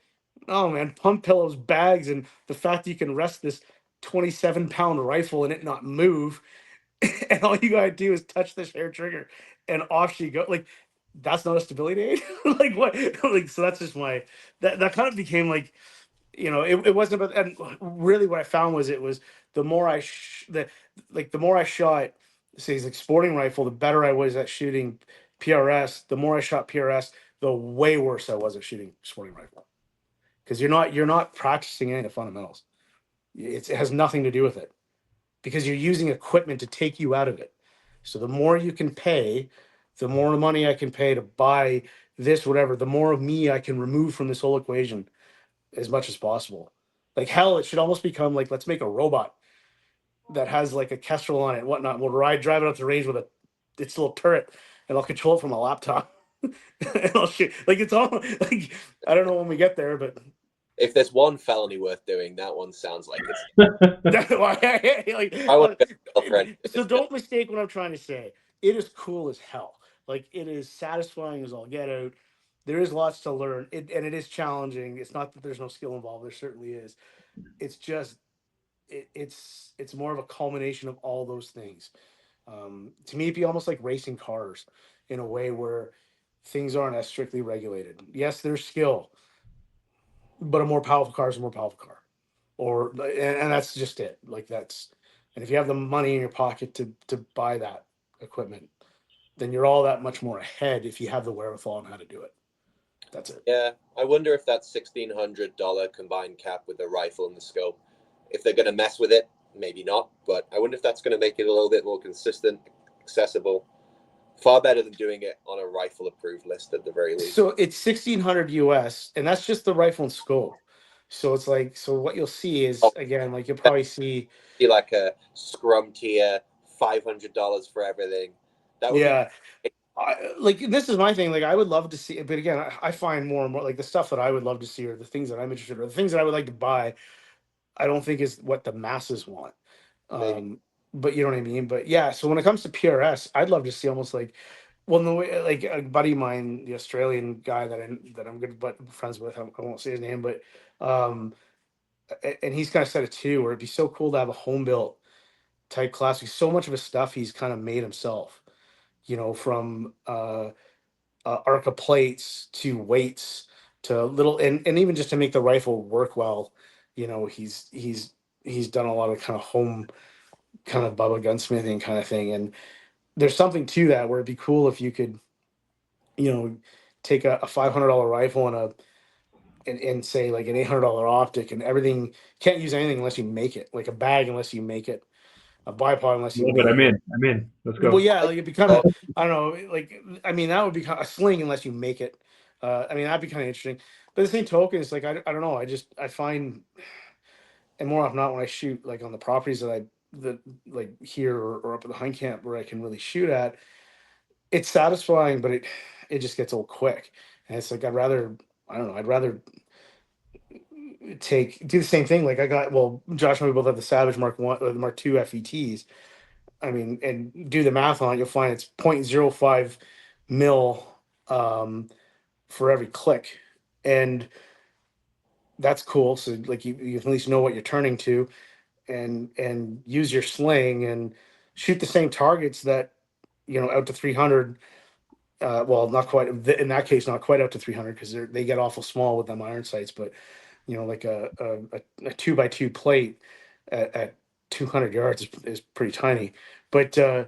oh man, pump pillows, bags, and the fact that you can rest this 27-pound rifle and it not move, and all you gotta do is touch the share trigger, and off she go. Like, that's not a stability aid. Like, what? Like, so that's just my that kind of became like, it wasn't about. And really, what I found was it was the more the more I shot, say, like sporting rifle, the better I was at shooting PRS. The more I shot PRS, the way worse I was at shooting sporting rifle, because you're not practicing any of the fundamentals. It has nothing to do with it, because you're using equipment to take you out of it. So the more you can pay, the more money I can pay to buy this, whatever, the more of me I can remove from this whole equation as much as possible. Like, hell, it should almost become like, let's make a robot that has like a Kestrel on it and whatnot. We'll drive it up the range with its little turret, and I'll control it from a laptop. And I'll shoot. Like, it's all like, I don't know when we get there, but if there's one felony worth doing, that one sounds like it's. that's why I want to go girlfriend. so don't mistake what I'm trying to say. It is cool as hell. Like, it is satisfying as all get out. There is lots to learn. And it is challenging. It's not that there's no skill involved. There certainly is. It's just it's more of a culmination of all those things. To me, it'd be almost like racing cars in a way where things aren't as strictly regulated. Yes, there's skill, but a more powerful car is a more powerful car. And that's just it. Like, and if you have the money in your pocket to buy that equipment, then you're all that much more ahead if you have the wherewithal on how to do it. That's it. Yeah, I wonder if that $1,600 combined cap with the rifle and the scope, if they're going to mess with it, maybe not. But I wonder if that's going to make it a little bit more consistent, accessible. Far better than doing it on a rifle approved list at the very least. So it's $1,600 US, and that's just the rifle and scope. So it's like, so what you'll see is, again, like, you'll probably see like a scrum tier, $500 for everything. That would be like, this is my thing. Like, I would love to see, but again, I find more and more like the stuff that I would love to see, or the things that I'm interested in, or the things that I would like to buy, I don't think is what the masses want. maybe. But you know what I mean? But yeah, so when it comes to PRS, I'd love to see almost like, well, no way, like a buddy of mine, the Australian guy that I'm good but friends with, I won't say his name, but and he's kind of said it too, where it'd be so cool to have a home built type class. Because so much of his stuff he's kind of made himself, from Arca plates to weights to little, and even just to make the rifle work well. He's done a lot of kind of home, kind of Bubba gunsmithing kind of thing. And there's something to that where it'd be cool if you could, take a $500 rifle and say like an $800 optic, and everything. Can't use anything unless you make it, like a bag unless you make it, a bipod unless you Love make it. it. I'm in. Let's go. Well, yeah, like, it'd be kind of, I don't know, like, I mean, that would be kind of a sling unless you make it. I mean, that'd be kind of interesting. But the same token, it's like, I don't know. I find, and more often not when I shoot like on the properties that like here, or up at the hunt camp where I can really shoot at, it's satisfying, but it just gets old quick. And it's like, I don't know, I'd rather do the same thing. Like, Josh and we both have the Savage Mark 1 or the Mark II FETs. I mean, and do the math on it, you'll find it's 0.05 mil for every click. And that's cool. So like you at least know what you're turning to, and use your sling and shoot the same targets that, out to 300. Well, not quite in that case, not quite out to 300 because they get awful small with them iron sights. But like a 2x2 plate at 200 yards is pretty tiny. But and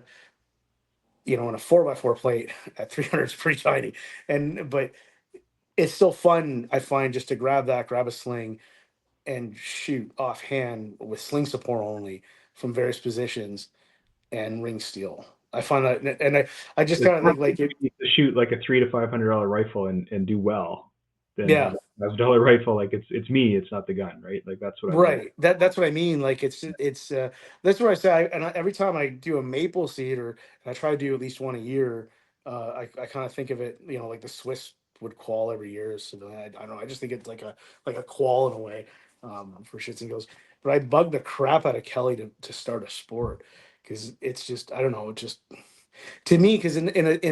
a 4x4 plate at 300 is pretty tiny. But it's still fun, I find, just to grab a sling and shoot offhand with sling support only from various positions and ring steel. I find that, and I just kind of think like it. You to shoot like a $300 to $500 rifle and do well, then Yeah, have a $1,000 rifle. Like it's me, it's not the gun, right? Like that's what I learned. right. That's what I mean. Like it's that's what I say. Every time I do a Mapleseed, and I try to do at least one a year, I kind of think of it, like the Swiss would qual every year. So I don't know. I just think it's like a qual in a way, for shits and giggles. But I bug the crap out of Kelly to start a sport because it's just, I don't know, just to me, because in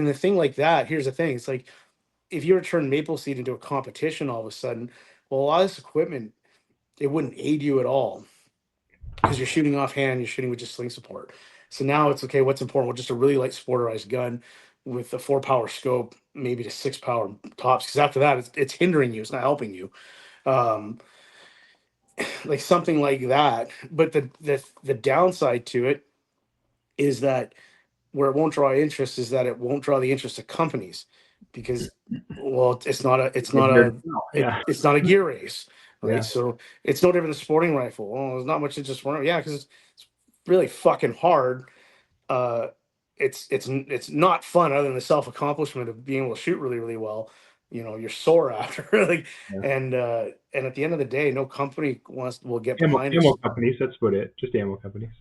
the thing like that, here's the thing. It's like if you were to turn Mapleseed into a competition all of a sudden, well, a lot of this equipment, it wouldn't aid you at all because you're shooting offhand, you're shooting with just sling support. So now it's okay. What's important? Well, just a really light sporterized gun with a 4-power scope, maybe to 6-power tops. Because after that, it's hindering you. It's not helping you. Um, like something like that. But the downside to it is that where it won't draw interest is that it won't draw the interest of companies because, well, Yeah, it's not a gear race, right? yeah, So it's no different than a sporting rifle. Oh, there's not much interest for it. Yeah, because it's really fucking hard. Uh, it's not fun other than the self accomplishment of being able to shoot really really well. You're sore after like, yeah. and at the end of the day, no company will get behind Ammo us. companies. That's about it. Just ammo companies.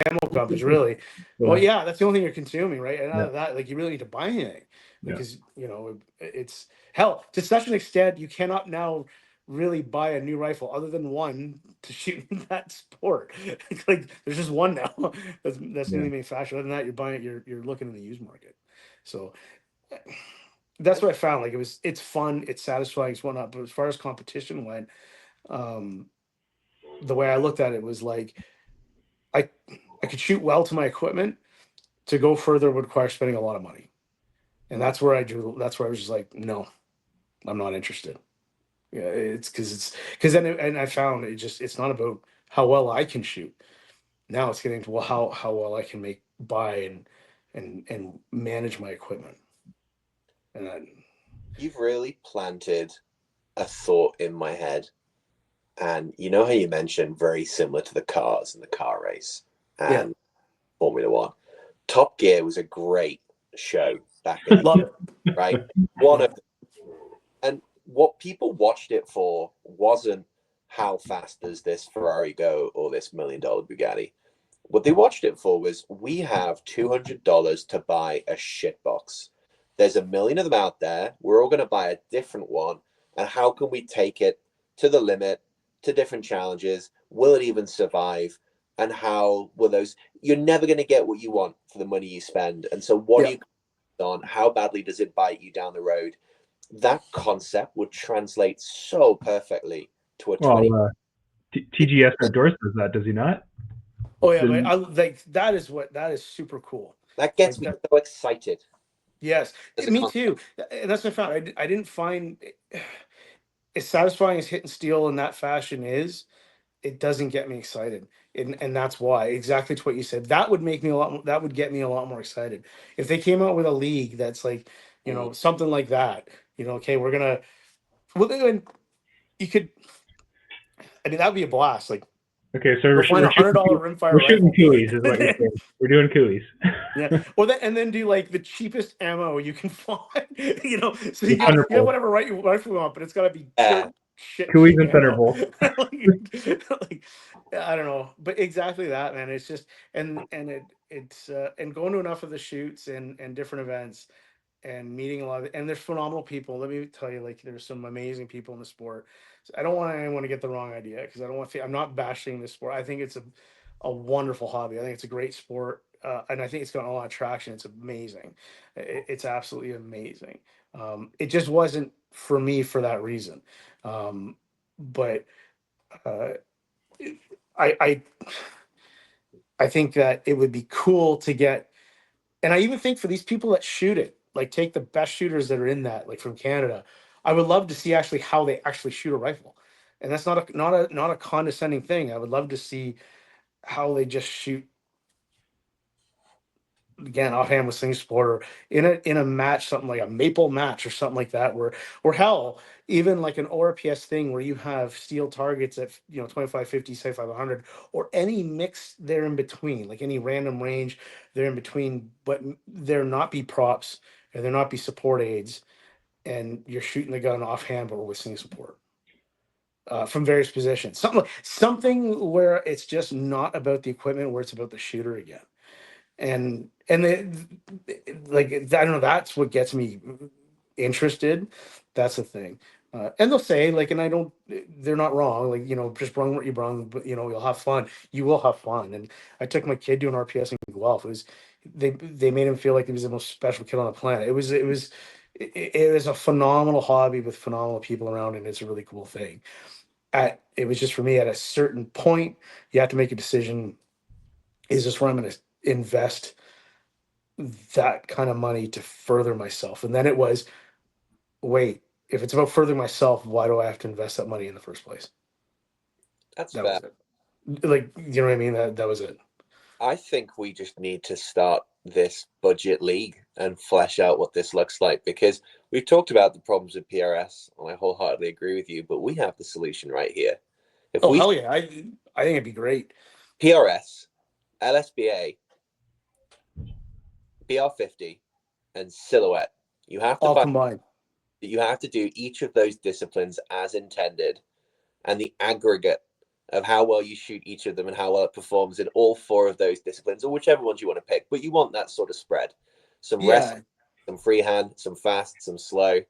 Ammo companies, really. Well, Yeah, yeah, that's the only thing you're consuming, right? And out yeah, of that, like, you really need to buy anything yeah. because it's hell to such an extent you cannot now really buy a new rifle other than one to shoot in that sport. Like, there's just one now that's Yeah. newly manufactured. Other than that, you're buying it. You're looking in the used market. So that's what I found. Like, it's fun, it's satisfying, it's whatnot. But as far as competition went, um, the way I looked at it was like I I could shoot well to my equipment. To go further would require spending a lot of money, and that's where I was just like, no, I'm not interested. Yeah, it's because then and I found it's not about how well I can shoot. Now it's getting to, well, how well I can buy and manage my equipment. And then You've really planted a thought in my head. And you know how you mentioned very similar to the cars and the car race yeah, and Formula One. Top Gear was a great show back in the love day, it. right? One Yeah, of and what people watched it for wasn't how fast does this Ferrari go or this $1 million Bugatti. What they watched it for was we have $200 to buy a shitbox. There's a million of them out there. We're all going to buy a different one. And how can we take it to the limit, to different challenges? Will it even survive? And how will those? You're never going to get what you want for the money you spend. And so, what do yeah, you on? How badly does it bite you down the road? That concept would translate so perfectly to a Well, 20. TGS Outdoors does that, does he not? oh yeah, but Didn't- I like that is super cool. That gets Like me that, so excited yes, as a me concept. too. And that's what I found. I didn't find as satisfying as hitting steel in that fashion is. It doesn't get me excited, and that's why exactly to what you said. That would make me a lot that would get me a lot more excited if they came out with a league that's like, Mm. something like that. Okay, we're gonna, well, then you could, I mean, that would be a blast. Like, Okay, so go find $100 we're rimfire shooting rifle. coolies, is what you're saying. We're doing coolies. Yeah, well, and then do like the cheapest ammo you can find. So With you have Thunderbolt. whatever rifle you want, but it's got to be Yeah. dirt shit Coolies cheap and ammo. Thunderbolt. Like, I don't know, but exactly that, man. It's just, and going to enough of the shoots and different events and meeting a lot and there's phenomenal people. Let me tell you, like, there's some amazing people in the sport. So I don't want anyone to get the wrong idea because I don't want to, I'm not bashing this sport. I think it's a wonderful hobby. I think it's a great sport. And I think it's got a lot of traction. It's amazing. It's absolutely amazing. It just wasn't for me for that reason. Um, but uh, I think that it would be cool to get, and I even think for these people that shoot it, like take the best shooters that are in that, like from Canada, I would love to see actually how they actually shoot a rifle, and that's not a condescending thing. I would love to see how they just shoot, again, offhand with sling sport, or in a match, something like a maple match or something like that, where, or hell, even like an ORPS thing where you have steel targets at 25, 50, 75, 100, or any mix there in between, like any random range there in between, but there not be props and there not be support aids, and you're shooting the gun offhand but with sling support. From various positions, something where it's just not about the equipment, where it's about the shooter again. And like, I don't know, that's what gets me interested. That's the thing. And they'll say, like, and I don't, they're not wrong, like, just brung what you brung, but you'll have fun. You will have fun. And I took my kid to an RPS in Guelph. It was, they made him feel like he was the most special kid on the planet. It was a phenomenal hobby with phenomenal people around, and it's a really cool thing. It was just, for me, at a certain point, you have to make a decision. Is this where I'm going to invest that kind of money to further myself? And then it was, wait, if it's about furthering myself, why do I have to invest that money in the first place? That's That fair. was it. Like, you know what I mean? That was it. I think we just need to start this budget league and flesh out what this looks like, because we've talked about the problems with PRS, and I wholeheartedly agree with you, but we have the solution right here. If Oh, we hell yeah. I think it'd be great. PRS, LSBA, BR50, and silhouette, you have to All buy, combined. you have to do each of those disciplines as intended, and the aggregate of how well you shoot each of them and how well it performs in all four of those disciplines, or whichever ones you want to pick. But you want that sort of spread. Some rest, Yeah. some freehand, some fast, some slow.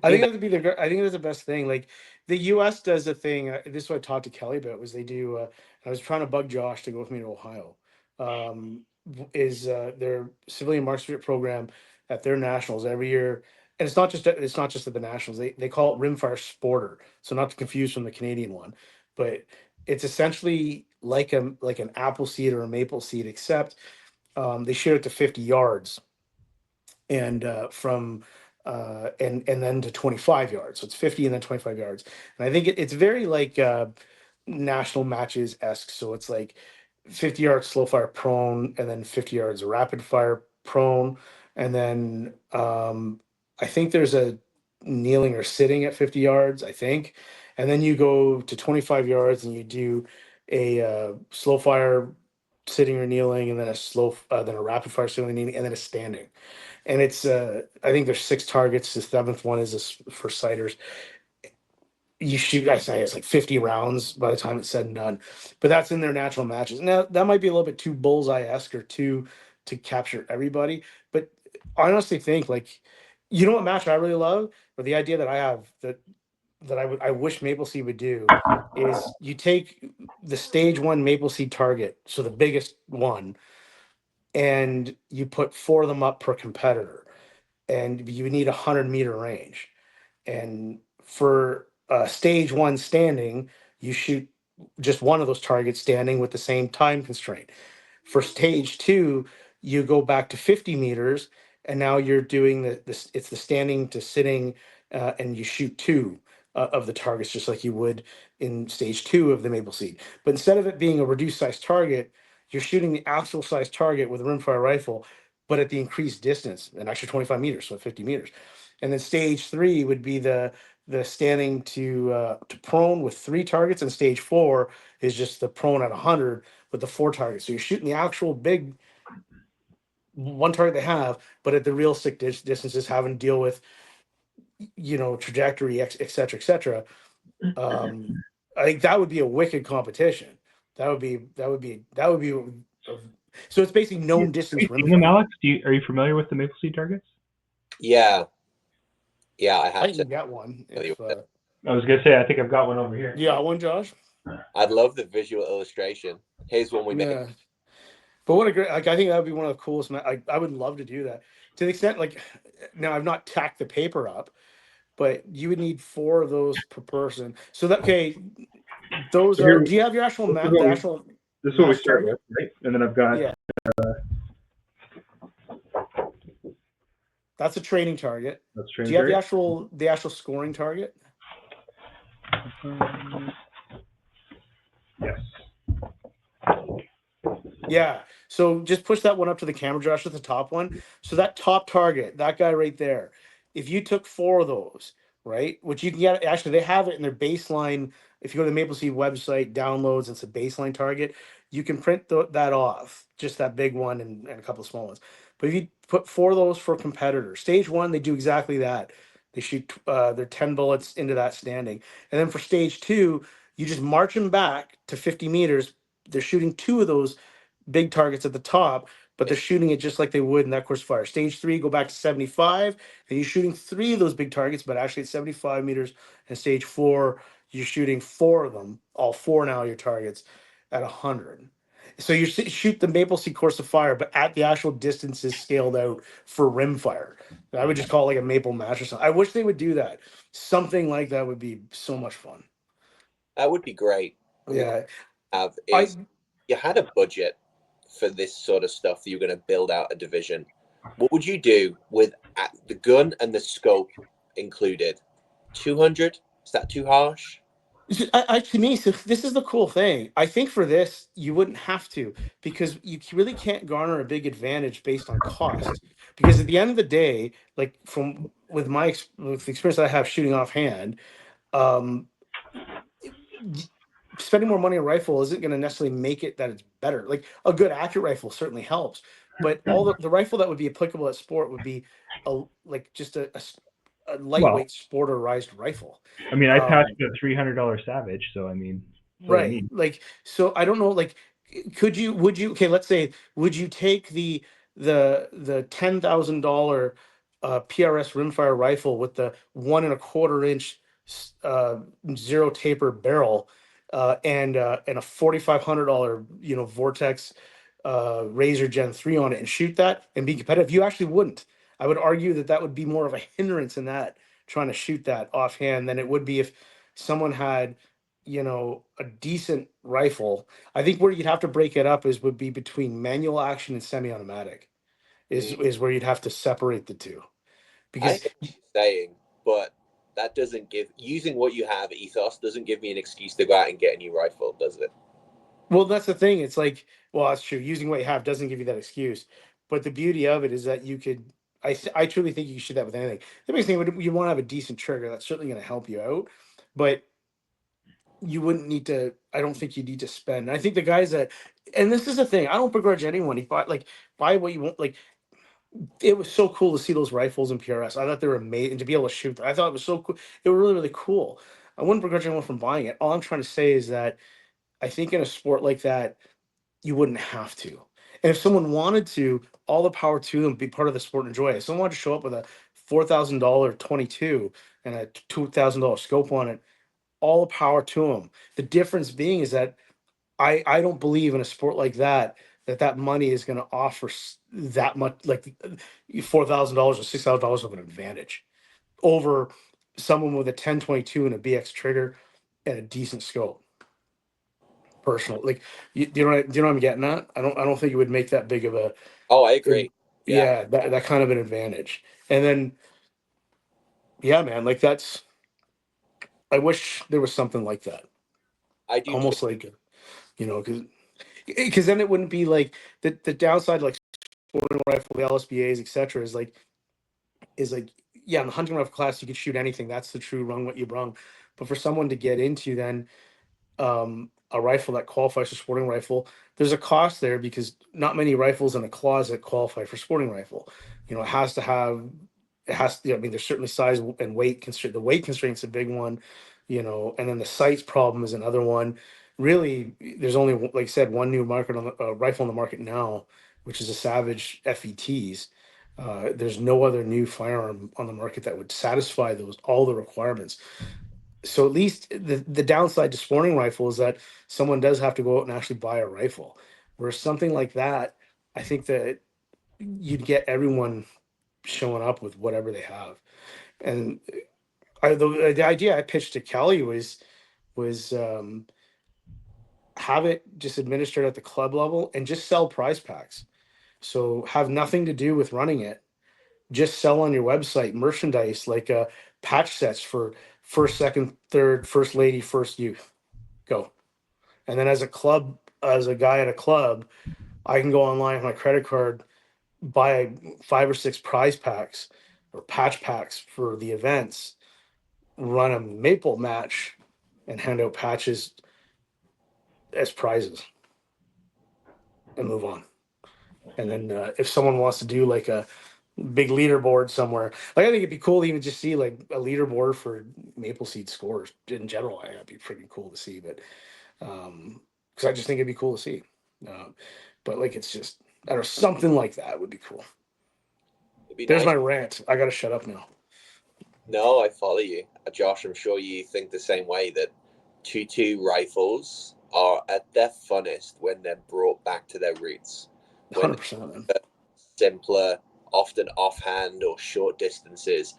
I think that would be I think that's the best thing. Like, the US does a thing. This is what I talked to Kelly about, was they do. I was trying to bug Josh to go with me to Ohio. Is their civilian marksmanship program at their nationals every year, and it's not just at the nationals. They call it Rimfire Sporter, so not to confuse from the Canadian one, but it's essentially like an apple seed or a maple seed, except they shoot it to 50 yards, and from and then to 25 yards. So it's 50 and then 25 yards. And I think it's very like national matches esque. So it's like 50 yards slow fire prone, and then 50 yards rapid fire prone, and then I think there's a kneeling or sitting at 50 yards, I think. And then you go to 25 yards and you do a slow fire sitting or kneeling, and then then a rapid fire sitting or kneeling, and then a standing. And it's I think there's 6 targets. The seventh one is this for sighters. You shoot, I say it's like 50 rounds by the time it's said and done. But that's in their natural matches. Now that might be a little bit too bullseye-esque or too to capture everybody. But I honestly think, like, what match I really love, or the idea that I have, that I wish Mapleseed would do, is you take the stage 1 Mapleseed target, so the biggest one, and you put 4 of them up per competitor, and you need 100-meter range. And for stage 1 standing, you shoot just one of those targets standing with the same time constraint. For stage 2, you go back to 50 meters, and now you're doing it's the standing to sitting, and you shoot 2 of the targets, just like you would in stage 2 of the Mapleseed. But instead of it being a reduced size target, you're shooting the actual size target with a rimfire rifle, but at the increased distance, an extra 25 meters, so 50 meters. And then stage 3 would be the standing to prone with 3 targets, and stage 4 is just the prone at 100 with the 4 targets. So you're shooting the actual big one target they have, but at the real sick distances, having to deal with trajectory, et cetera, et cetera. I think that would be a wicked competition. That would be. So it's basically known distance Have you seen them, rimfire. Alex? Are you familiar with the Mapleseed targets? Yeah, I I have to can get one tell you if. what, I was gonna say I think I've got one over here. You got one, Josh? I'd love the visual illustration. Here's one we made. Yeah. But what a great, like, I think that would be one of the coolest. I would love to do that, to the extent, like, now I've not tacked the paper up, but you would need 4 of those per person. So that okay, those So are. here, Do you have your actual this is map? what The we, actual this is what we mass start target? with, right? And then I've got Yeah, that's a training target. that's Do training you have target. the actual scoring target? Yes. Yeah. So just push that one up to the camera, Josh, with the top one. So that top target, that guy right there, if you took 4 of those, right, which you can get, actually, they have it in their baseline. If you go to the Mapleseed website, downloads, it's a baseline target. You can print that off, just that big one and a couple of small ones. But if you put 4 of those for competitors, stage 1, they do exactly that. They shoot their 10 bullets into that standing. And then for stage 2, you just march them back to 50 meters. They're shooting 2 of those big targets at the top, but they're shooting it just like they would in that course fire. Stage 3, go back to 75, and you're shooting 3 of those big targets, but actually at 75 meters. And stage 4, you're shooting 4 of them, all 4 now your targets at 100. So you shoot the Mapleseed course of fire, but at the actual distances scaled out for rimfire. I would just call it like a maple match or something. I wish they would do that. Something like that would be so much fun. That would be great. Yeah, Have I is you had a budget for this sort of stuff that you're going to build out a division. What would you do with the gun and the scope included? 200? Is that too harsh? To me, so this is the cool thing. I think for this, you wouldn't have to, because you really can't garner a big advantage based on cost. Because at the end of the day, like from with the experience that I have shooting offhand, um, y- spending more money on a rifle isn't going to necessarily make it that it's better. Like a good accurate rifle certainly helps, but all the rifle that would be applicable at sport would be like just a Well, lightweight sporterized rifle. I mean, I patched Um, a $300 Savage, so I mean, that's what I Right. mean. Like, so I don't know, like, would you, okay, let's say, would you take the $10,000 PRS rimfire rifle with the 1.25 inch zero taper barrel and a $4,500, Vortex Razor Gen 3 on it and shoot that and be competitive? You actually wouldn't. I would argue that that would be more of a hindrance in that, trying to shoot that offhand, than it would be if someone had, a decent rifle. I think where you'd have to break it up would be between manual action and semi-automatic Mm. is where you'd have to separate the two. I Because hear what you're saying, but that doesn't give using what you have ethos doesn't give me an excuse to go out and get a new rifle, does it? well, that's the thing. It's like, well, that's true. Using what you have doesn't give you that excuse. But the beauty of it is that you could. I truly think you can shoot that with anything. The biggest thing you want to have a decent trigger. That's certainly going to help you out. But you wouldn't need to. I don't think you need to spend. I think the guys that, and this is the thing. I don't begrudge anyone. If buy what you want. Like, it was so cool to see those rifles in PRS. I thought they were amazing, and to be able to shoot them, I thought it was so cool. They were really, really cool. I wouldn't begrudge anyone from buying it. All I'm trying to say is that I think in a sport like that, you wouldn't have to. And if someone wanted to, all the power to them, be part of the sport and enjoy it. If someone wanted to show up with a $4,000 22 and a $2,000 scope on it, all the power to them. The difference being is that I don't believe in a sport like that that money is going to offer that much, like $4,000 or $6,000 of an advantage over someone with a 1022 and a BX trigger and a decent scope. Personal, like, do you know what I'm getting at? I don't think it would make that big of a, Oh, I agree. Yeah, yeah, that kind of an advantage. And then, yeah, man, like that's, I wish there was something like that, I do too. almost like, because then it wouldn't be like the downside, like sporting rifle, the LSBAs, etc. Is like, yeah, in the hunting rifle class you could shoot anything. That's the true rung what you brung. But for someone to get into then a rifle that qualifies for sporting rifle, there's a cost there because not many rifles in a closet qualify for sporting rifle. It has to have, I mean, there's certainly size and weight constraint. The weight constraint's a big one, and then the sights problem is another one. Really, there's only, like I said, one new market on the rifle on the market now, which is a Savage FETs. There's no other new firearm on the market that would satisfy all the requirements. So at least the downside to sporting rifle is that someone does have to go out and actually buy a rifle. Whereas something like that, I think that you'd get everyone showing up with whatever they have. And The idea I pitched to Kelly was have it just administered at the club level and just sell prize packs. So have nothing to do with running it. Just sell on your website merchandise like patch sets for first, second, third, first lady, first youth. Go. And then as a club, as a guy at a club, I can go online with my credit card, buy 5 or 6 prize packs or patch packs for the events, run a maple match, and hand out patches as prizes and move on. And then if someone wants to do like a big leaderboard somewhere, like I think it'd be cool to even just see like a leaderboard for Mapleseed scores in general. I think that'd be pretty cool to see, but because I just think it'd be cool to see. But like it's just I don't know, something like that would be cool. There's Nice. my rant. I gotta shut up now. No, I follow you, Josh. I'm sure you think the same way that 2.2 rifles are at their funnest when they're brought back to their roots. When 100%, man. simpler, often offhand or short distances.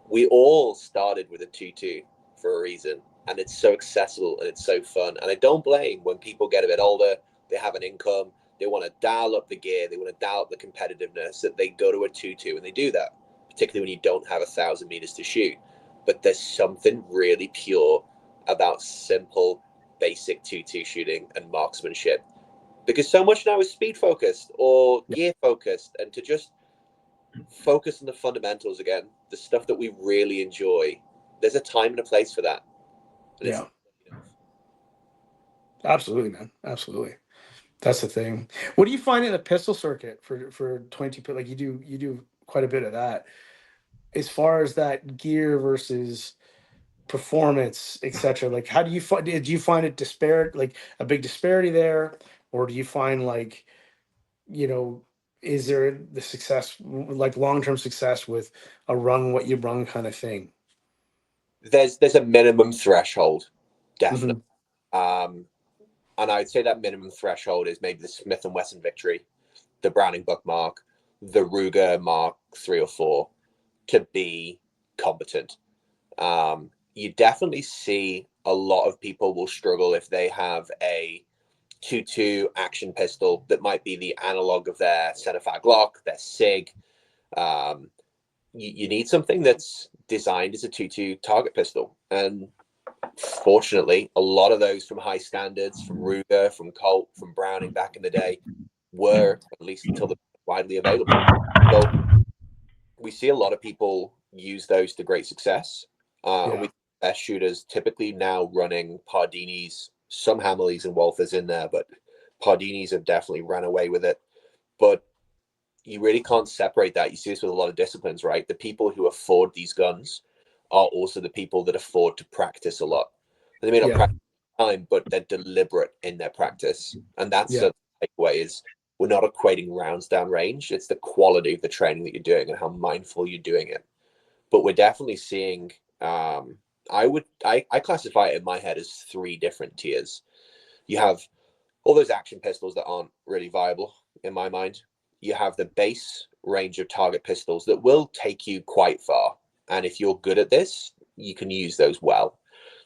We all started with a 2.2 for a reason, and it's so accessible and it's so fun. And I don't blame when people get a bit older, they have an income, they want to dial up the gear, they want to dial up the competitiveness, that they go to a 2.2 and they do that, particularly when you don't have 1,000 meters to shoot. But there's something really pure about simple, basic 2.2 shooting and marksmanship, because so much now is speed focused or gear focused, and to just focus on the fundamentals again, the stuff that we really enjoy. There's a time and a place for that. And Yeah. Absolutely, man. Absolutely. That's the thing. What do you find in the pistol circuit for 22? Like you do quite a bit of that. As far as that gear versus performance, etc. Like, how do you find? Did you find it disparate, like a big disparity there, or do you find like, is there the success, like long-term success with a run what you run kind of thing? there's a minimum threshold, definitely. Mm-hmm. And I would say that minimum threshold is maybe the Smith & Wesson Victory, the Browning Bookmark, the Ruger Mark 3 or 4 to be competent. You definitely see a lot of people will struggle if they have a 2.2 action pistol that might be the analog of their centerfire Glock, their SIG. You need something that's designed as a 2.2 target pistol. And fortunately, a lot of those from high standards, from Ruger, from Colt, from Browning back in the day, were, at least until they're widely available. So we see a lot of people use those to great success. And we best shooters typically now running Pardinis, some Hamleys and Walthers in there, but Pardinis have definitely run away with it. But you really can't separate that. You see this with a lot of disciplines, right? The people who afford these guns are also the people that afford to practice a lot. And they may not practice time, but they're deliberate in their practice. And that's the takeaway is we're not equating rounds down range. It's the quality of the training that you're doing and how mindful you're doing it. But we're definitely seeing, I classify it in my head as 3 different tiers. You have all those action pistols that aren't really viable in my mind. You have the base range of target pistols that will take you quite far. And if you're good at this, you can use those well.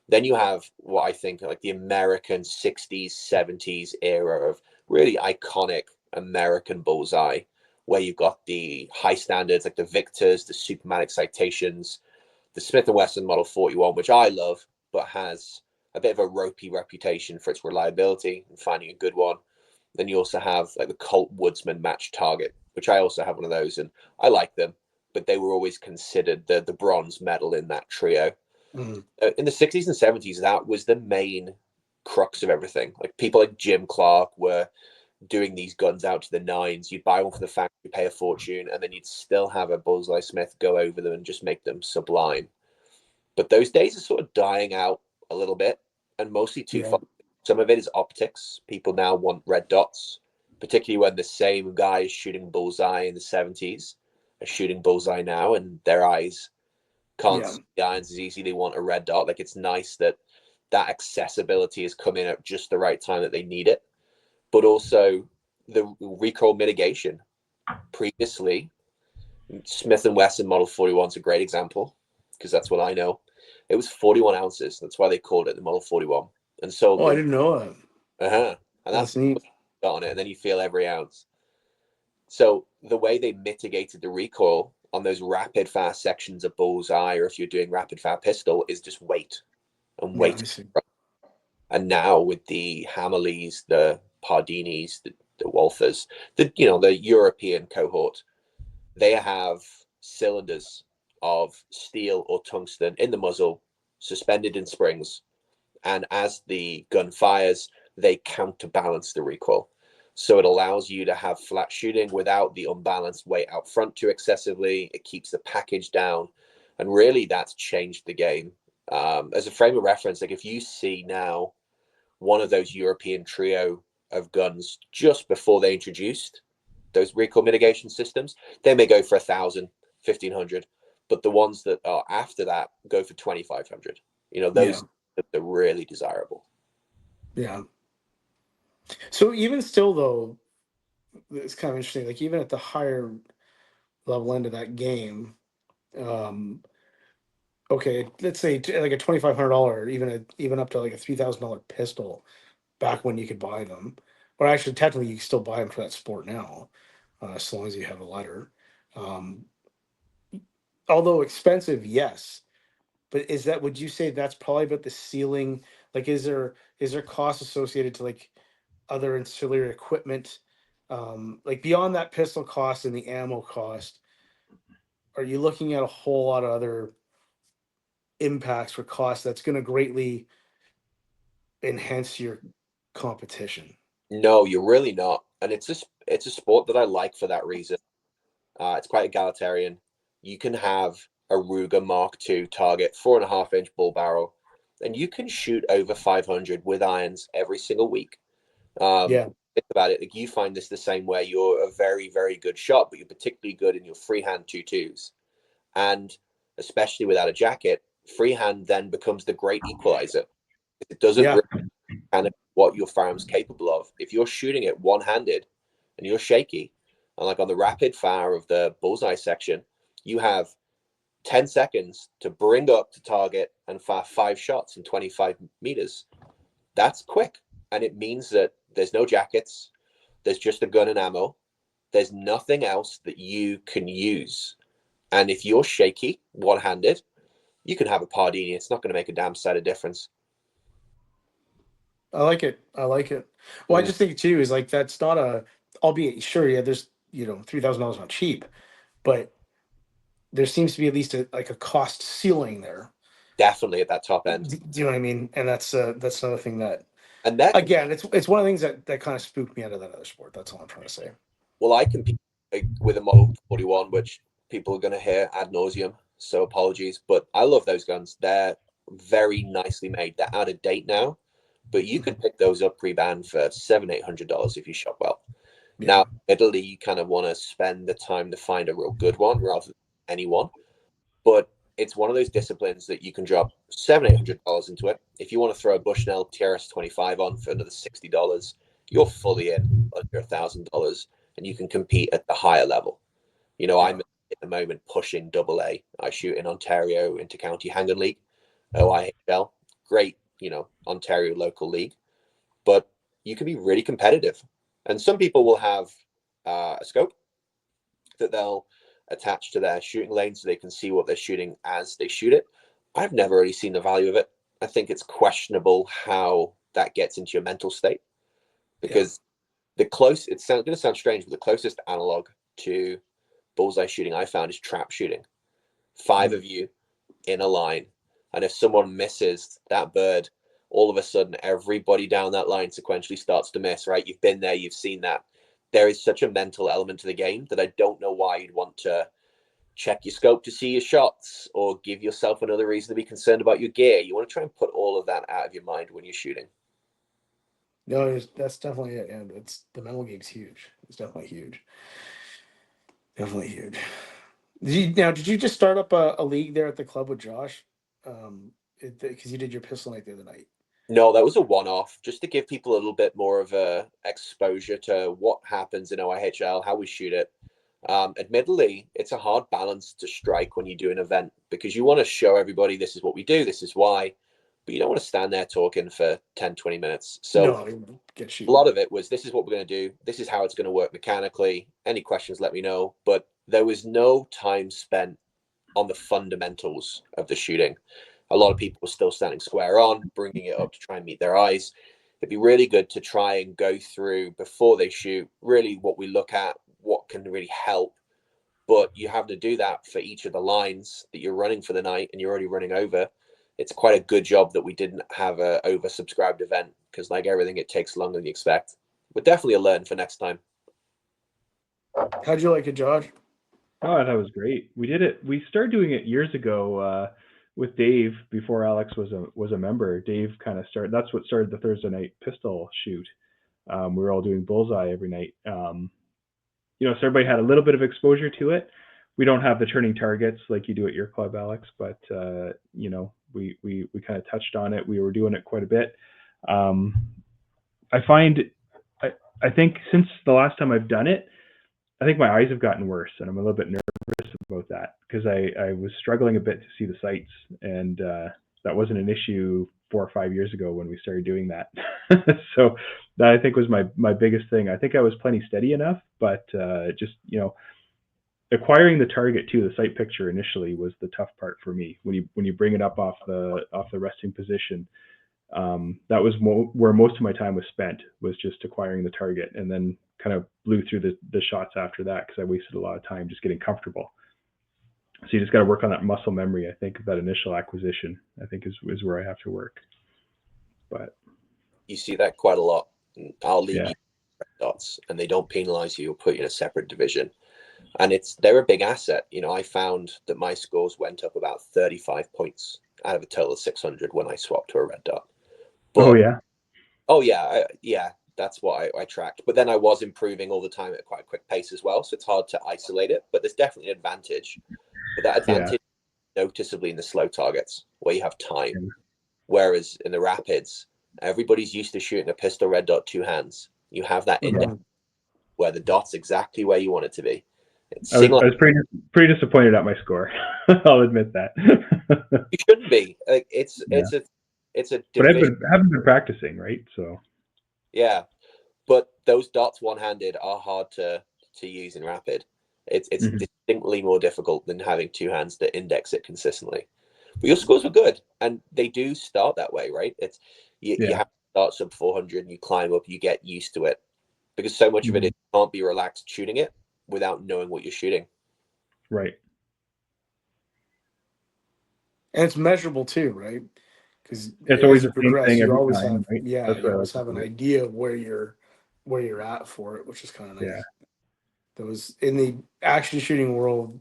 Then you have what I think like the American 60s, 70s era of really iconic American bullseye, where you've got the high standards like the Victors, the Supermatic Citations, the Smith & Wesson Model 41, which I love, but has a bit of a ropey reputation for its reliability and finding a good one. Then you also have like the Colt Woodsman Match Target, which I also have one of those, and I like them, but they were always considered the bronze medal in that trio. In the 60s and 70s, that was the main crux of everything. Like people like Jim Clark were doing these guns out to the nines. You'd buy one from the factory, pay a fortune, and then you'd still have a Bullseye Smith go over them and just make them sublime. But those days are sort of dying out a little bit, and mostly too far. Some of it is optics. People now want red dots, particularly when the same guy is shooting bullseye in the 70s are shooting bullseye now, and their eyes can't see the irons as easy. They want a red dot. Like it's nice that accessibility is coming at just the right time that they need it. But also the recoil mitigation. Previously, Smith & Wesson Model 41 is a great example because that's what I know. It was 41 ounces. That's why they called it the Model 41. And so, Oh, I didn't know that. and that's neat. on it. And then you feel every ounce. So the way they mitigated the recoil on those rapid fire sections of bullseye, or if you're doing rapid fire pistol, is just wait and wait. Yeah, I see. And now with the Hammerleys, the Pardinis, the Wolfers, the European cohort, they have cylinders of steel or tungsten in the muzzle, suspended in springs, and as the gun fires, they counterbalance the recoil. So it allows you to have flat shooting without the unbalanced weight out front too excessively. It keeps the package down, and really that's changed the game. As a frame of reference, like if you see now one of those European trio of guns just before they introduced those recoil mitigation systems, they may go for 1,000, 1,500, but the ones that are after that go for 2,500. Those are really desirable. Yeah. So even still, though, it's kind of interesting. Like even at the higher level end of that game, okay, let's say like a $2,500, even up to like a $3,000 pistol, back when you could buy them, or actually technically you can still buy them for that sport now, as long as you have a letter. Um, although expensive, yes. But would you say that's probably about the ceiling? Like, is there costs associated to like other ancillary equipment, like beyond that pistol cost and the ammo cost? Are you looking at a whole lot of other impacts for costs that's going to greatly enhance your competition? No, you're really not. And it's a sport that I like for that reason. It's quite egalitarian. You can have a Ruger Mark II target, 4.5-inch bull barrel, and you can shoot over 500 with irons every single week. Yeah. Think about it. Like you find this the same way. You're a very, very good shot, but you're particularly good in your freehand 2.2s. And especially without a jacket, freehand then becomes the great equalizer. It doesn't Yeah. really kind of what your firearm's capable of. If you're shooting it one-handed and you're shaky, and like on the rapid fire of the bullseye section, you have 10 seconds to bring up to target and fire 5 shots in 25 meters. That's quick. And it means that there's no jackets, there's just a gun and ammo, there's nothing else that you can use. And if you're shaky, one-handed, you can have a Pardini. It's not going to make a damn sight of difference. I like it. I like it. Well, I just think too is like that's not albeit sure, yeah, there's $3,000 not cheap, but there seems to be at least like a cost ceiling there. Definitely at that top end. Do you know what I mean? And that's another thing that, And that, again, it's one of the things that kind of spooked me out of that other sport. That's all I'm trying to say. well, I compete with a Model 41, which people are going to hear ad nauseum. So apologies, but I love those guns. They're very nicely made. They're out of date now, but you could pick those up pre-ban for $700-800 if you shop well. Yeah. Now, Italy, you kind of want to spend the time to find a real good one rather than anyone. But it's one of those disciplines that you can drop $700-800 into it. If you want to throw a Bushnell TRS 25 on for another $60, you're fully in under $1,000, and you can compete at the higher level. I'm at the moment pushing AA. I shoot in Ontario Intercounty Hang-On League, OIHL, great, Ontario local league. But you can be really competitive. And some people will have a scope that they'll attach to their shooting lane so they can see what they're shooting as they shoot it. I've never really seen the value of it. I think it's questionable how that gets into your mental state, because it's going to sound strange, but the closest analog to bullseye shooting I found is trap shooting. 5 of you in a line, and if someone misses that bird, all of a sudden everybody down that line sequentially starts to miss, right? You've been there, you've seen that. There is such a mental element to the game that I don't know why you'd want to check your scope to see your shots or give yourself another reason to be concerned about your gear. You want to try and put all of that out of your mind when you're shooting. No, that's definitely it. And it's the mental game's huge. It's definitely huge. Definitely huge. Did you just start up a league there at the club with Josh? Because you did your pistol night the other night. No, that was a one-off, just to give people a little bit more of a exposure to what happens in OIHL, how we shoot it. Admittedly, it's a hard balance to strike when you do an event, because you want to show everybody this is what we do, this is why, but you don't want to stand there talking for 10, 20 minutes. So No, get a you. lot of it was, this is what we're going to do, this is how it's going to work mechanically. Any questions, let me know. But there was no time spent on the fundamentals of the shooting. A lot of people were still standing square on, bringing it up to try and meet their eyes. It'd be really good to try and go through before they shoot, really what we look at, what can really help. But you have to do that for each of the lines that you're running for the night, and you're already running over. It's quite a good job that we didn't have a oversubscribed event, because like everything, it takes longer than you expect. But definitely a learn for next time. How'd you like it, Josh? Oh, that was great. We did it. We started doing it years ago with Dave before Alex was a member. Dave kind of started. That's what started the Thursday night pistol shoot. We were all doing bullseye every night. So everybody had a little bit of exposure to it. We don't have the turning targets like you do at your club, Alex, but we kind of touched on it. We were doing it quite a bit. I think since the last time I've done it, I think my eyes have gotten worse, and I'm a little bit nervous about that, because I was struggling a bit to see the sights, and that wasn't an issue 4 or 5 years ago when we started doing that. So that, I think, was my biggest thing. I think I was plenty steady enough, but just acquiring the target too, the sight picture initially was the tough part for me. When you bring it up off the resting position, that was where most of my time was spent, was just acquiring the target, and then kind of blew through the shots after that, because I wasted a lot of time just getting comfortable. So you just got to work on that muscle memory. I think that initial acquisition, I think, is where I have to work. But you see that quite a lot. I'll leave yeah. you dots, and they don't penalize you or put you in a separate division. And they're a big asset. I found that my scores went up about 35 points out of a total of 600 when I swapped to a red dot. But, yeah, that's what I tracked. But then I was improving all the time at quite a quick pace as well, so it's hard to isolate it. But there's definitely an advantage. But that advantage noticeably in the slow targets, where you have time. Yeah. Whereas in the rapids, everybody's used to shooting a pistol red dot 2 hands. You have that index where the dot's exactly where you want it to be. I was pretty disappointed at my score. I'll admit that. You shouldn't be. It's a but I haven't been practicing, right? So yeah, but those dots one-handed are hard to use in rapid. It's distinctly more difficult than having 2 hands to index it consistently. But your scores were good, and they do start that way, right? It's you have to start sub 400, and you climb up, you get used to it, because so much of it is you can't be relaxed shooting it without knowing what you're shooting. Right. And it's measurable too, right? Because it's always the same thing every always time, have, right? you always have an idea of where you're at for it, which is kind of nice. Yeah. That was in the action shooting world,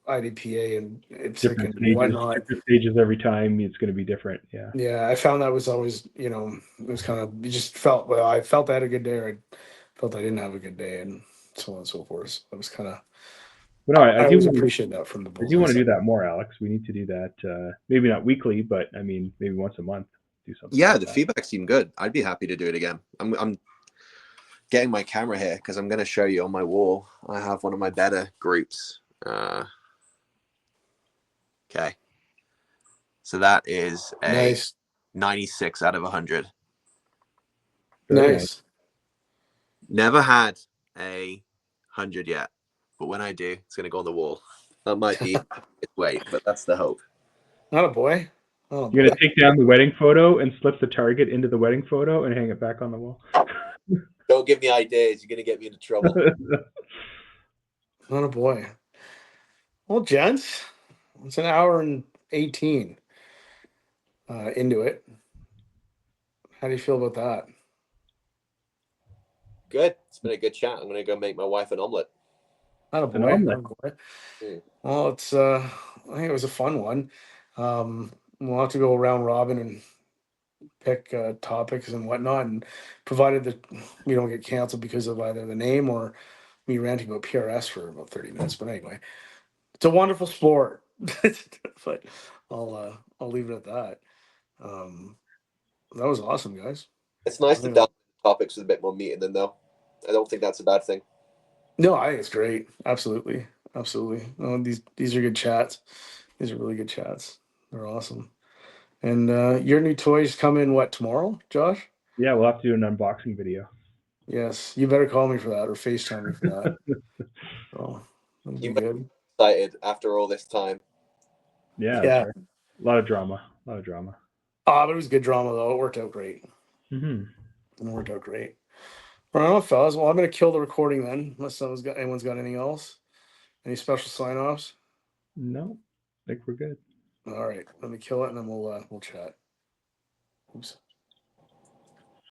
IDPA and IPSC and whatnot. Different stages every time. It's going to be different. Yeah. Yeah, I found that was always, it was kind of, you just felt, well, I felt I had a good day, or I felt I didn't have a good day, and so on and so forth. So it was kind of, But no, I do appreciate that from the I do want to do that more, Alex. We need to do that. Maybe not weekly, but I mean, maybe once a month. Do something. Yeah, like the that. feedback seemed good. I'd be happy to do it again. I'm getting my camera here because I'm going to show you on my wall. I have one of my better groups. Okay. So that is a nice 96 out of 100. Nice. Never had a 100 yet, but when I do, it's going to go on the wall. That might be its weight, but that's the hope. Not a boy. You're going to take down the wedding photo and slip the target into the wedding photo and hang it back on the wall. Don't give me ideas. You're going to get me into trouble. Not a boy. Well, gents, it's an hour and 18 into it. How do you feel about that? Good. It's been a good chat. I'm going to go make my wife an omelet. Not a boy. Not a boy. Well, it's I think it was a fun one. We'll have to go round robin and pick topics and whatnot, and provided that we don't get canceled because of either the name or me ranting about PRS for about 30 minutes. But anyway, it's a wonderful sport. But I'll leave it at that. That was awesome, guys. It's nice to delve into topics with a bit more meat in them, though. I don't think that's a bad thing. No, I think it's great. Absolutely, absolutely. Oh, these are good chats. These are really good chats. They're awesome. And your new toys come in what, tomorrow, Josh? Yeah, we'll have to do an unboxing video. Yes, you better call me for that or FaceTime me for that. Oh, that'll be You might good. be excited after all this time. Yeah, Yeah. that's right. A lot of drama. A lot of drama. But it was good drama though. It worked out great. Mm-hmm. It worked out great. Right on, fellas. Well, I'm gonna kill the recording then, unless anyone's got anything else. Any special sign-offs? No, I think we're good. All right, let me kill it and then we'll chat. Oops.